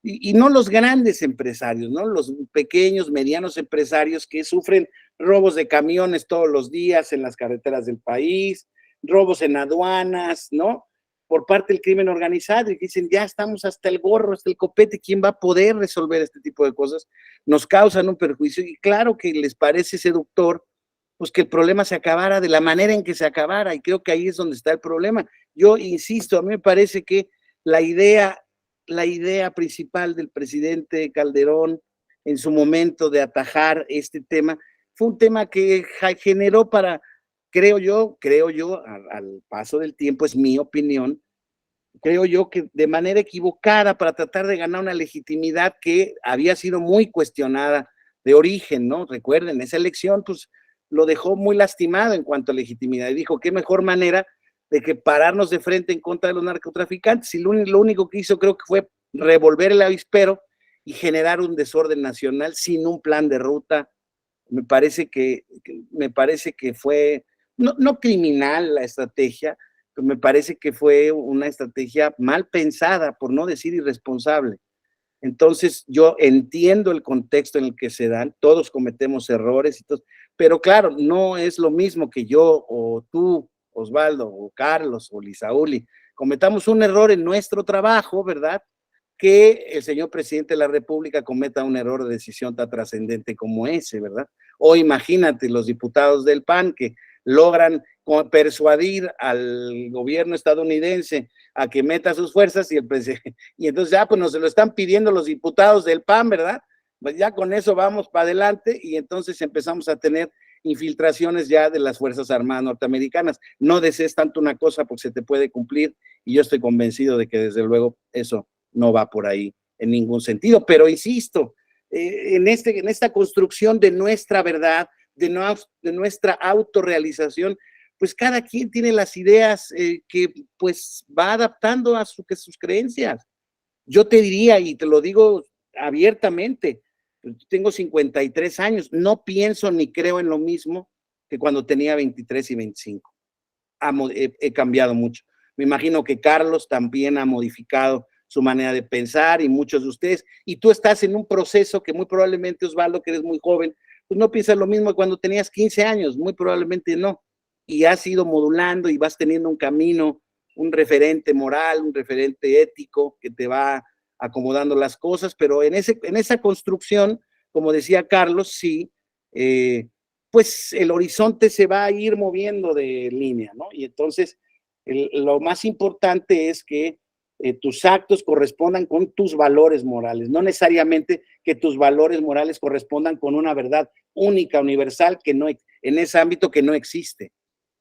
S1: Y no los grandes empresarios, ¿no? Los pequeños, medianos empresarios que sufren robos de camiones todos los días en las carreteras del país, robos en aduanas, ¿no? Por parte del crimen organizado, y dicen, ya estamos hasta el gorro, hasta el copete, ¿quién va a poder resolver este tipo de cosas? Nos causan un perjuicio, y claro que les parece seductor, pues que el problema se acabara de la manera en que se acabara, y creo que ahí es donde está el problema. Yo insisto, a mí me parece que la idea principal del presidente Calderón en su momento de atajar este tema, fue un tema que generó creo yo, al paso del tiempo, es mi opinión, creo yo que de manera equivocada para tratar de ganar una legitimidad que había sido muy cuestionada de origen, ¿no? Recuerden, esa elección pues lo dejó muy lastimado en cuanto a legitimidad, y dijo, qué mejor manera de que pararnos de frente en contra de los narcotraficantes, y lo único que hizo creo que fue revolver el avispero y generar un desorden nacional sin un plan de ruta. Me parece que fue no criminal la estrategia, pero me parece que fue una estrategia mal pensada, por no decir irresponsable. Entonces, yo entiendo el contexto en el que se dan, todos cometemos errores, pero claro, no es lo mismo que yo o tú, Osvaldo, o Carlos, o Lisauli, cometamos un error en nuestro trabajo, ¿verdad? Que el señor presidente de la República cometa un error de decisión tan trascendente como ese, ¿verdad? O imagínate los diputados del PAN que logran persuadir al gobierno estadounidense a que meta sus fuerzas, y entonces ya pues nos lo están pidiendo los diputados del PAN, ¿verdad? Pues ya con eso vamos para adelante, y entonces empezamos a tener infiltraciones ya de las Fuerzas Armadas norteamericanas. No desees tanto una cosa porque se te puede cumplir, y yo estoy convencido de que desde luego eso no va por ahí en ningún sentido, pero insisto, en esta construcción de nuestra verdad, de nuestra autorrealización, pues cada quien tiene las ideas que pues va adaptando a sus creencias. Yo te diría, y te lo digo abiertamente, tengo 53 años, no pienso ni creo en lo mismo que cuando tenía 23 y 25. He cambiado mucho. Me imagino que Carlos también ha modificado su manera de pensar, y muchos de ustedes, y tú estás en un proceso que muy probablemente, Osvaldo, que eres muy joven, pues no piensas lo mismo que cuando tenías 15 años, muy probablemente no, y has ido modulando y vas teniendo un camino, un referente moral, un referente ético que te va acomodando las cosas, pero en esa construcción, como decía Carlos, sí, pues el horizonte se va a ir moviendo de línea, ¿no? Y entonces lo más importante es que tus actos correspondan con tus valores morales, no necesariamente que tus valores morales correspondan con una verdad única, universal, que no, en ese ámbito que no existe.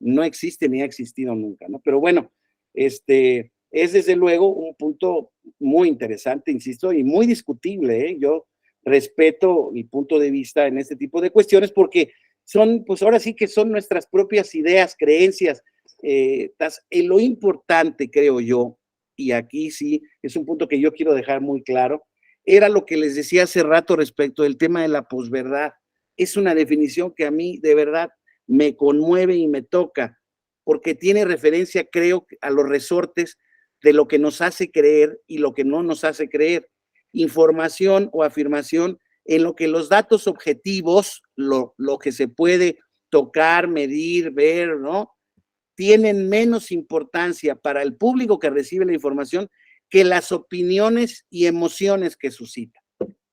S1: no existe ni ha existido nunca, ¿no? Pero bueno, es desde luego un punto muy interesante, insisto, y muy discutible, ¿eh? Yo respeto mi punto de vista en este tipo de cuestiones porque son, pues ahora sí que son nuestras propias ideas, creencias. Lo importante, creo yo, y aquí sí es un punto que yo quiero dejar muy claro, era lo que les decía hace rato respecto del tema de la posverdad. Es una definición que a mí de verdad me conmueve y me toca, porque tiene referencia, creo, a los resortes de lo que nos hace creer y lo que no nos hace creer. Información o afirmación en lo que los datos objetivos, lo que se puede tocar, medir, ver, ¿no? Tienen menos importancia para el público que recibe la información que las opiniones y emociones que suscita,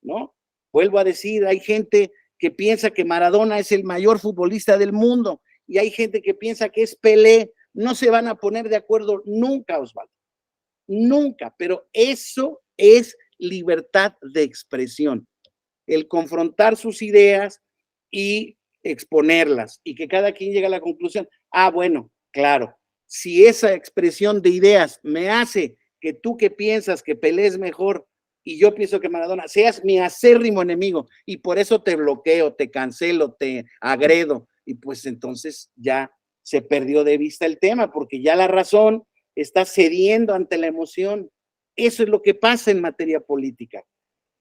S1: ¿no? Vuelvo a decir, hay gente que piensa que Maradona es el mayor futbolista del mundo y hay gente que piensa que es Pelé. No se van a poner de acuerdo nunca, Osvaldo, nunca, pero eso es libertad de expresión, el confrontar sus ideas y exponerlas y que cada quien llegue a la conclusión, bueno, claro, si esa expresión de ideas me hace que tú que piensas que Pelé es mejor y yo pienso que Maradona, seas mi acérrimo enemigo y por eso te bloqueo, te cancelo, te agredo y pues entonces ya se perdió de vista el tema porque ya la razón está cediendo ante la emoción. Eso es lo que pasa en materia política.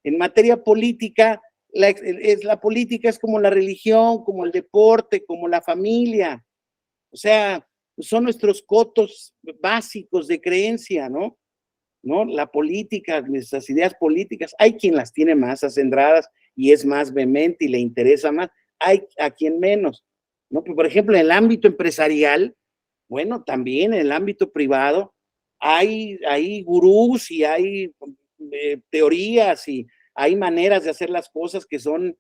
S1: En materia política, la política es como la religión, como el deporte, como la familia. O sea, son nuestros cotos básicos de creencia, ¿no? La política, nuestras ideas políticas, hay quien las tiene más acendradas y es más vehemente y le interesa más, hay a quien menos, ¿no? Por ejemplo, en el ámbito empresarial, bueno, también en el ámbito privado, hay gurús y hay teorías y hay maneras de hacer las cosas que son,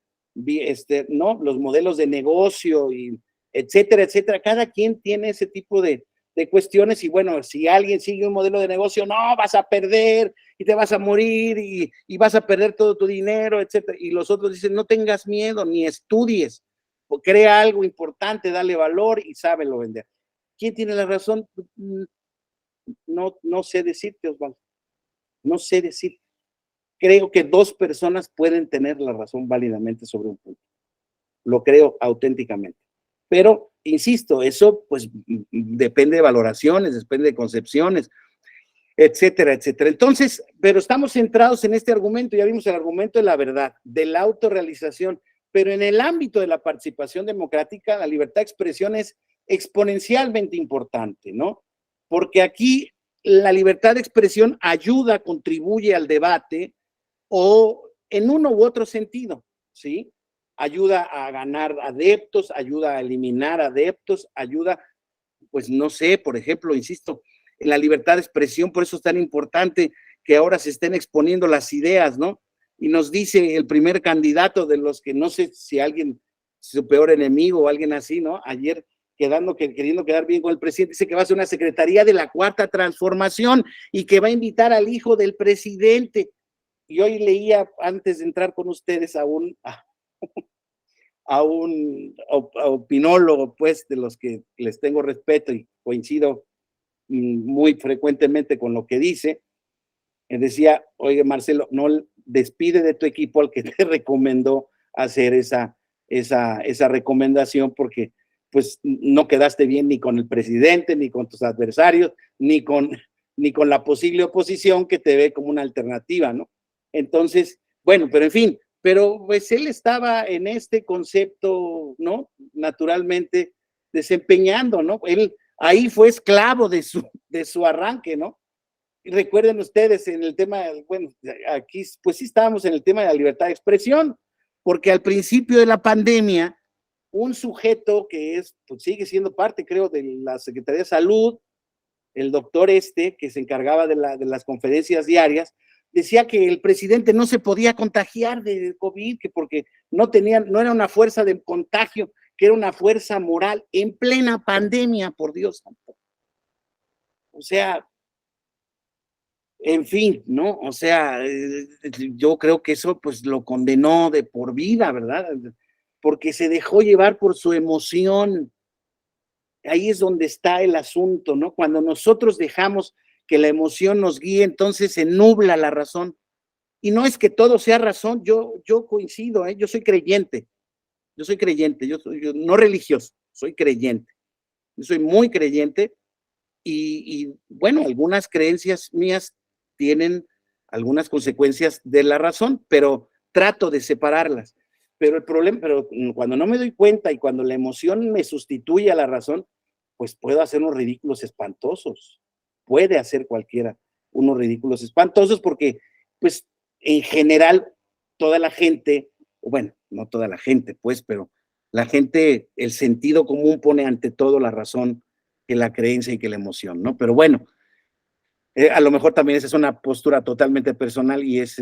S1: ¿no? Los modelos de negocio y etcétera, etcétera. Cada quien tiene ese tipo de cuestiones y bueno, si alguien sigue un modelo de negocio, no, vas a perder y te vas a morir y vas a perder todo tu dinero, etcétera. Y los otros dicen, no tengas miedo, ni estudies, o crea algo importante, dale valor y sábelo vender. ¿Quién tiene la razón? No sé decirte, Osvaldo. No sé decirte. Creo que dos personas pueden tener la razón válidamente sobre un punto. Lo creo auténticamente. Pero, insisto, eso pues depende de valoraciones, depende de concepciones, etcétera, etcétera. Entonces, pero estamos centrados en este argumento, ya vimos el argumento de la verdad, de la autorrealización, pero en el ámbito de la participación democrática, la libertad de expresión es exponencialmente importante, ¿no? Porque aquí la libertad de expresión ayuda, contribuye al debate o en uno u otro sentido, ¿sí? Ayuda a ganar adeptos, ayuda a eliminar adeptos, ayuda, pues no sé, por ejemplo, insisto, en la libertad de expresión, por eso es tan importante que ahora se estén exponiendo las ideas, ¿no? Y nos dice el primer candidato de los que no sé si alguien, su peor enemigo o alguien así, ¿no? Ayer queriendo quedar bien con el presidente, dice que va a ser una secretaría de la Cuarta Transformación y que va a invitar al hijo del presidente. Y hoy leía, antes de entrar con ustedes, a un opinólogo, pues, de los que les tengo respeto y coincido muy frecuentemente con lo que dice, decía, oye, Marcelo, no despide de tu equipo al que te recomendó hacer esa recomendación porque pues no quedaste bien ni con el presidente, ni con tus adversarios, ni con la posible oposición que te ve como una alternativa, ¿no? Entonces, bueno, pero en fin, pero pues él estaba en este concepto, ¿no? Naturalmente desempeñando, ¿no? Él ahí fue esclavo de su arranque, ¿no? Y recuerden ustedes en el tema, bueno, aquí pues sí estábamos en el tema de la libertad de expresión, porque al principio de la pandemia, un sujeto que pues sigue siendo parte, creo, de la Secretaría de Salud, el doctor que se encargaba de las conferencias diarias, decía que el presidente no se podía contagiar de COVID, que porque no era una fuerza de contagio, que era una fuerza moral en plena pandemia, por Dios santo. O sea, en fin, ¿no? O sea, yo creo que eso pues lo condenó de por vida, ¿verdad? Porque se dejó llevar por su emoción. ahí es donde está el asunto, ¿no? Cuando nosotros dejamos que la emoción nos guíe, entonces se nubla la razón. Y no es que todo sea razón, yo coincido, yo soy creyente, yo no religioso, soy creyente, yo soy muy creyente y bueno, algunas creencias mías tienen algunas consecuencias de la razón, pero trato de separarlas. Pero el problema, pero cuando no me doy cuenta y cuando la emoción me sustituye a la razón, pues puedo hacer unos ridículos espantosos. Puede hacer cualquiera unos ridículos espantosos porque, pues, en general, toda la gente, bueno, no toda la gente, pues, pero la gente, el sentido común pone ante todo la razón que la creencia y que la emoción, ¿no? Pero bueno, a lo mejor también esa es una postura totalmente personal y es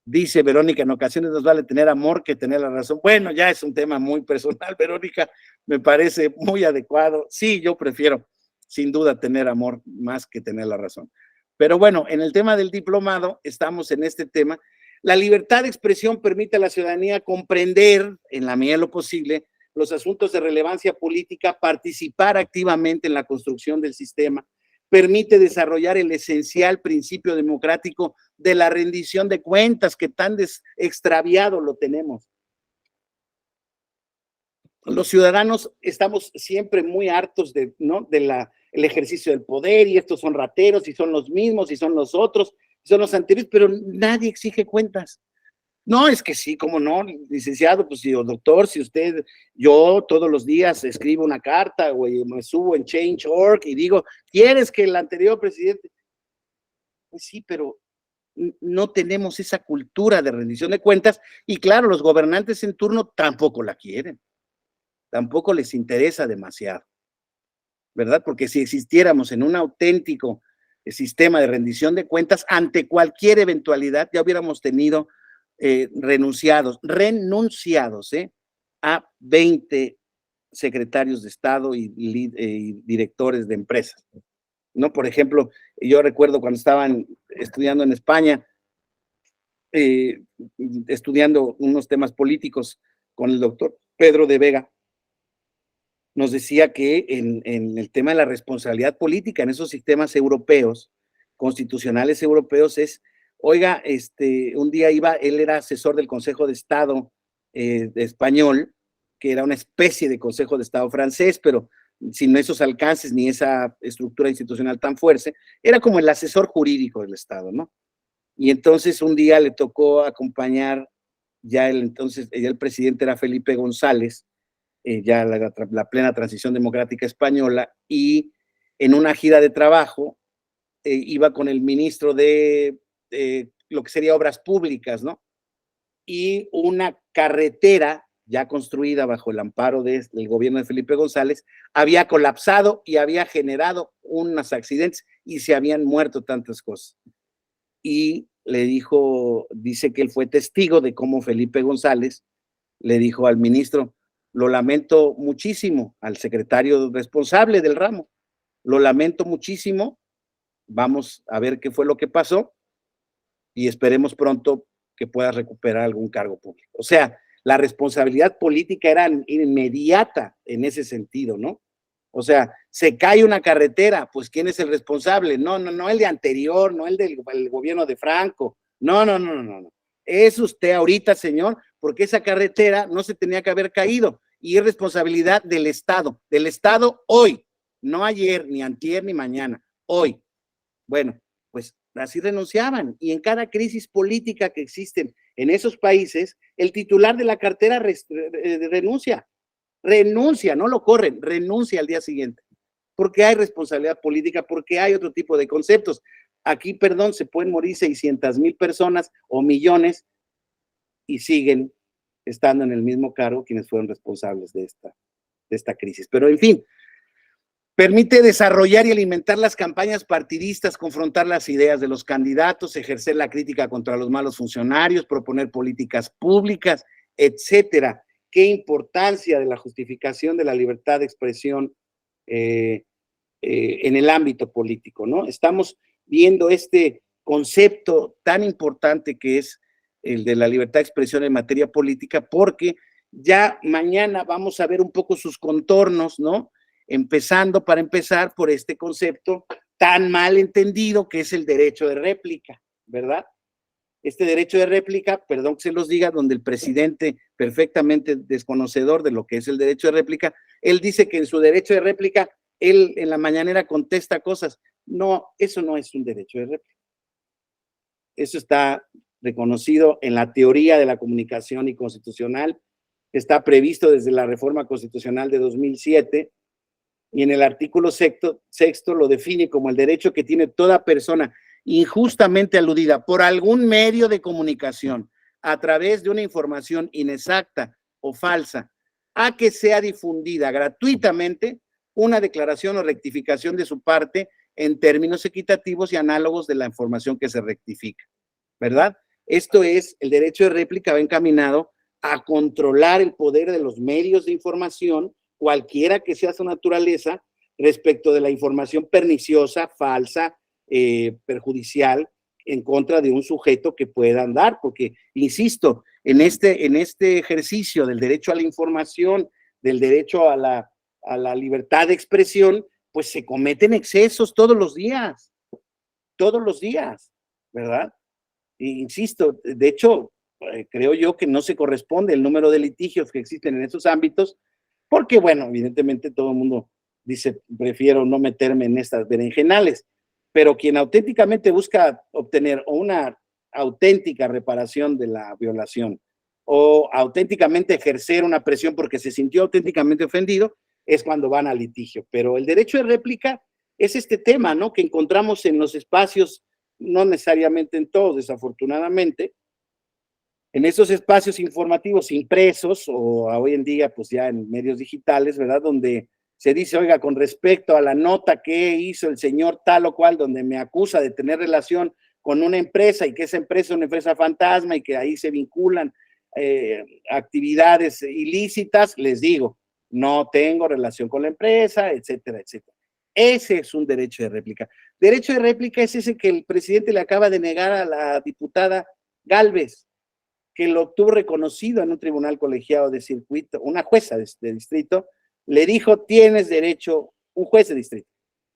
S1: dice Verónica, en ocasiones nos vale tener amor que tener la razón. Bueno, ya es un tema muy personal, Verónica, me parece muy adecuado. Sí, yo prefiero, sin duda, tener amor más que tener la razón. Pero bueno, en el tema del diplomado, estamos en este tema. La libertad de expresión permite a la ciudadanía comprender, en la medida de lo posible, los asuntos de relevancia política, participar activamente en la construcción del sistema, permite desarrollar el esencial principio democrático de la rendición de cuentas que tan extraviado lo tenemos. Los ciudadanos estamos siempre muy hartos de, ¿no?, el ejercicio del poder, y estos son rateros, y son los mismos, y son los otros, y son los anteriores, pero nadie exige cuentas. No, es que sí, cómo no, licenciado, pues sí, o doctor, si usted, yo todos los días escribo una carta, güey, me subo en Change.org y digo, ¿quieres que el anterior presidente? Pues sí, pero no tenemos esa cultura de rendición de cuentas, y claro, los gobernantes en turno tampoco la quieren, tampoco les interesa demasiado, ¿verdad? Porque si existiéramos en un auténtico sistema de rendición de cuentas, ante cualquier eventualidad ya hubiéramos tenido renunciados a 20 secretarios de Estado y directores de empresas, ¿no? Por ejemplo, yo recuerdo cuando estaban estudiando en España, estudiando unos temas políticos con el doctor Pedro de Vega, nos decía que en el tema de la responsabilidad política en esos sistemas europeos, constitucionales europeos, oiga, un día él era asesor del Consejo de Estado de español, que era una especie de Consejo de Estado francés, pero sin esos alcances ni esa estructura institucional tan fuerte, era como el asesor jurídico del Estado, ¿no? Y entonces un día le tocó acompañar, ya el presidente era Felipe González, ya la plena transición democrática española, y en una gira de trabajo iba con el ministro de lo que sería obras públicas, ¿no? Y una carretera ya construida bajo el amparo del gobierno de Felipe González había colapsado y había generado unos accidentes y se habían muerto tantas cosas. Y le dice que él fue testigo de cómo Felipe González le dijo al ministro, lo lamento muchísimo, al secretario responsable del ramo, lo lamento muchísimo, vamos a ver qué fue lo que pasó y esperemos pronto que puedas recuperar algún cargo público. O sea, la responsabilidad política era inmediata en ese sentido, ¿no? O sea, se cae una carretera, pues ¿quién es el responsable? No el de anterior, no el del gobierno de Franco, no. Es usted ahorita, señor, porque esa carretera no se tenía que haber caído y es responsabilidad del Estado hoy, no ayer, ni antier, ni mañana, hoy. Bueno, pues así renunciaban, y en cada crisis política que existen en esos países, el titular de la cartera renuncia, no lo corren, renuncia al día siguiente, porque hay responsabilidad política, porque hay otro tipo de conceptos. Aquí, perdón, se pueden morir 600,000 personas o millones y siguen estando en el mismo cargo quienes fueron responsables de esta crisis. Pero en fin, permite desarrollar y alimentar las campañas partidistas, confrontar las ideas de los candidatos, ejercer la crítica contra los malos funcionarios, proponer políticas públicas, etcétera. Qué importancia de la justificación de la libertad de expresión en el ámbito político, ¿no? Estamos viendo este concepto tan importante que es el de la libertad de expresión en materia política, porque Ya mañana vamos a ver un poco sus contornos, ¿no? Para empezar por este concepto tan mal entendido que es el derecho de réplica, ¿verdad? Este derecho de réplica, perdón que se los diga, donde el presidente, perfectamente desconocedor de lo que es el derecho de réplica, él dice que en su derecho de réplica, él en la mañanera contesta cosas. No, eso no es un derecho de réplica. Eso está reconocido en la teoría de la comunicación y constitucional, está previsto desde la reforma constitucional de 2007, y en el artículo sexto lo define como el derecho que tiene toda persona injustamente aludida por algún medio de comunicación a través de una información inexacta o falsa a que sea difundida gratuitamente una declaración o rectificación de su parte en términos equitativos y análogos de la información que se rectifica, ¿verdad? Esto es, el derecho de réplica va encaminado a controlar el poder de los medios de información, cualquiera que sea su naturaleza, respecto de la información perniciosa, falsa, perjudicial, en contra de un sujeto que puedan dar, porque, insisto, en este ejercicio del derecho a la información, del derecho a la libertad de expresión, pues se cometen excesos todos los días, ¿verdad? E insisto, de hecho, creo yo que no se corresponde el número de litigios que existen en esos ámbitos, porque, bueno, evidentemente todo el mundo dice, prefiero no meterme en estas berenjenales, pero quien auténticamente busca obtener una auténtica reparación de la violación o auténticamente ejercer una presión porque se sintió auténticamente ofendido, es cuando van al litigio. Pero el derecho de réplica es este tema, ¿no?, que encontramos en los espacios, no necesariamente en todos, desafortunadamente, en esos espacios informativos impresos o hoy en día pues ya en medios digitales, ¿verdad?, donde se dice, oiga, con respecto a la nota que hizo el señor tal o cual, donde me acusa de tener relación con una empresa y que esa empresa es una empresa fantasma y que ahí se vinculan actividades ilícitas, les digo, no tengo relación con la empresa, etcétera, etcétera. Ese es un derecho de réplica. Derecho de réplica es ese que el presidente le acaba de negar a la diputada Gálvez, que lo obtuvo reconocido en un tribunal colegiado de circuito, una jueza de distrito, le dijo, tienes derecho, un juez de distrito,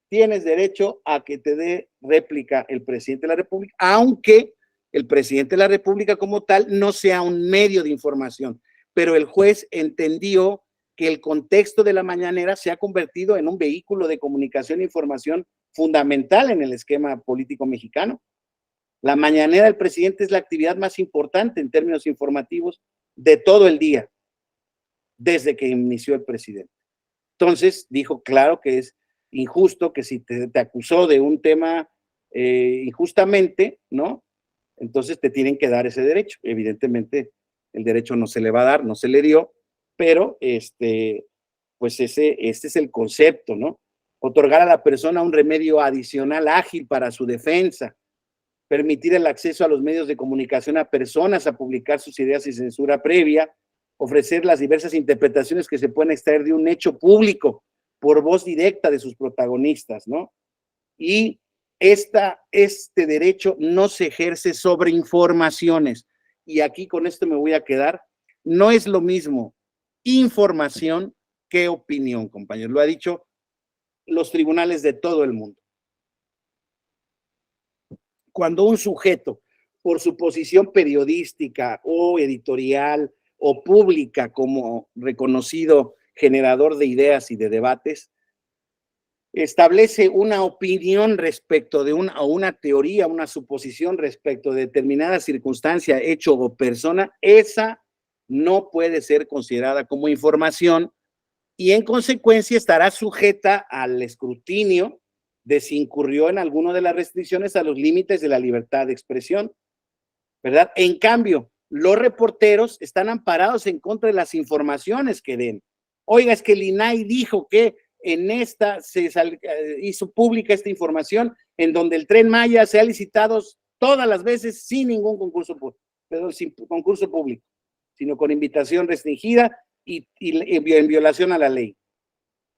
S1: tienes derecho a que te dé réplica el presidente de la República, aunque el presidente de la República como tal no sea un medio de información, pero el juez entendió que el contexto de la mañanera se ha convertido en un vehículo de comunicación e información fundamental en el esquema político mexicano. La mañanera del presidente es la actividad más importante en términos informativos de todo el día, desde que inició el presidente. Entonces, dijo, claro que es injusto que si te acusó de un tema injustamente, ¿no?, entonces te tienen que dar ese derecho. Evidentemente, el derecho no se le va a dar, no se le dio, pero pues este es el concepto, ¿no? Otorgar a la persona un remedio adicional ágil para su defensa, permitir el acceso a los medios de comunicación a personas a publicar sus ideas sin censura previa, ofrecer las diversas interpretaciones que se pueden extraer de un hecho público por voz directa de sus protagonistas, ¿no? Y este derecho no se ejerce sobre informaciones. Y aquí con esto me voy a quedar. No es lo mismo información que opinión, compañeros. Lo ha dicho los tribunales de todo el mundo. Cuando un sujeto, por su posición periodística o editorial o pública como reconocido generador de ideas y de debates, establece una opinión respecto de una teoría, una suposición respecto de determinada circunstancia, hecho o persona, esa no puede ser considerada como información y en consecuencia estará sujeta al escrutinio de si incurrió en alguna de las restricciones a los límites de la libertad de expresión, ¿verdad? En cambio, los reporteros están amparados en contra de las informaciones que den. Oiga, es que el INAI dijo que en esta hizo pública esta información en donde el Tren Maya se ha licitado todas las veces sin ningún concurso público, sino con invitación restringida y en violación a la ley.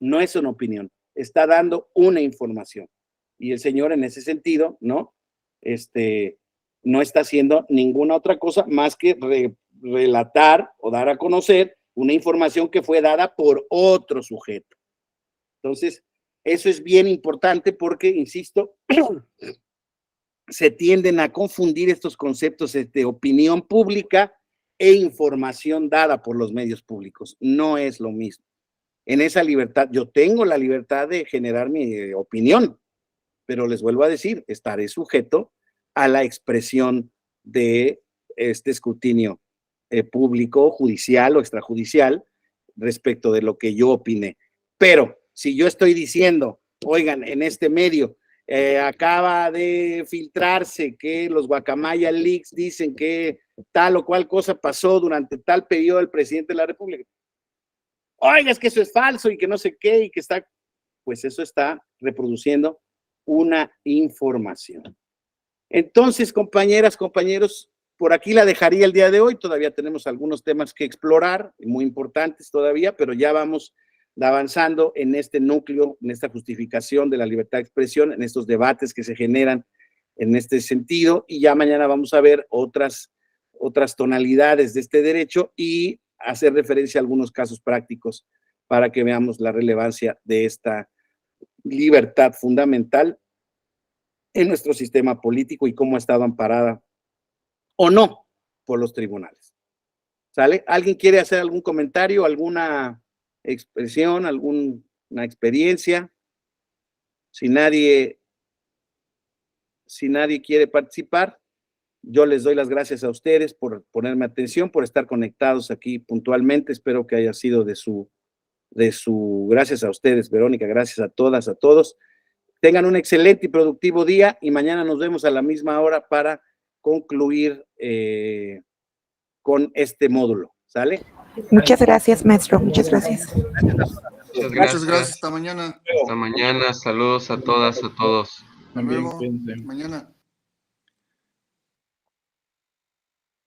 S1: No es una opinión, está dando una información. Y el señor en ese sentido, ¿no? No está haciendo ninguna otra cosa más que relatar o dar a conocer una información que fue dada por otro sujeto. Entonces, eso es bien importante porque, insisto, se tienden a confundir estos conceptos de opinión pública e información dada por los medios públicos. No es lo mismo. En esa libertad, yo tengo la libertad de generar mi opinión, pero les vuelvo a decir, estaré sujeto a la expresión de este escrutinio público, judicial o extrajudicial respecto de lo que yo opine. Pero si yo estoy diciendo, oigan, en este medio acaba de filtrarse que los Guacamaya Leaks dicen que tal o cual cosa pasó durante tal periodo del presidente de la República. Oiga, es que eso es falso y que no sé qué y que está, pues eso está reproduciendo una información. Entonces, compañeras, compañeros, por aquí la dejaría el día de hoy. Todavía tenemos algunos temas que explorar, muy importantes todavía, pero ya vamos avanzando en este núcleo, en esta justificación de la libertad de expresión, en estos debates que se generan en este sentido, y ya mañana vamos a ver otras tonalidades de este derecho y hacer referencia a algunos casos prácticos para que veamos la relevancia de esta libertad fundamental en nuestro sistema político y cómo ha estado amparada o no por los tribunales. ¿Sale? ¿Alguien quiere hacer algún comentario, alguna expresión, alguna experiencia? Si nadie quiere participar, yo les doy las gracias a ustedes por ponerme atención, por estar conectados aquí puntualmente. Espero que haya sido gracias a ustedes, Verónica, gracias a todas, a todos. Tengan un excelente y productivo día y mañana nos vemos a la misma hora para concluir con este módulo. ¿Sale?
S2: Muchas gracias, maestro. Muchas gracias.
S4: Muchas gracias.
S6: Hasta mañana.
S4: Hasta mañana. Saludos a todas, a todos.
S6: Hasta luego. Mañana.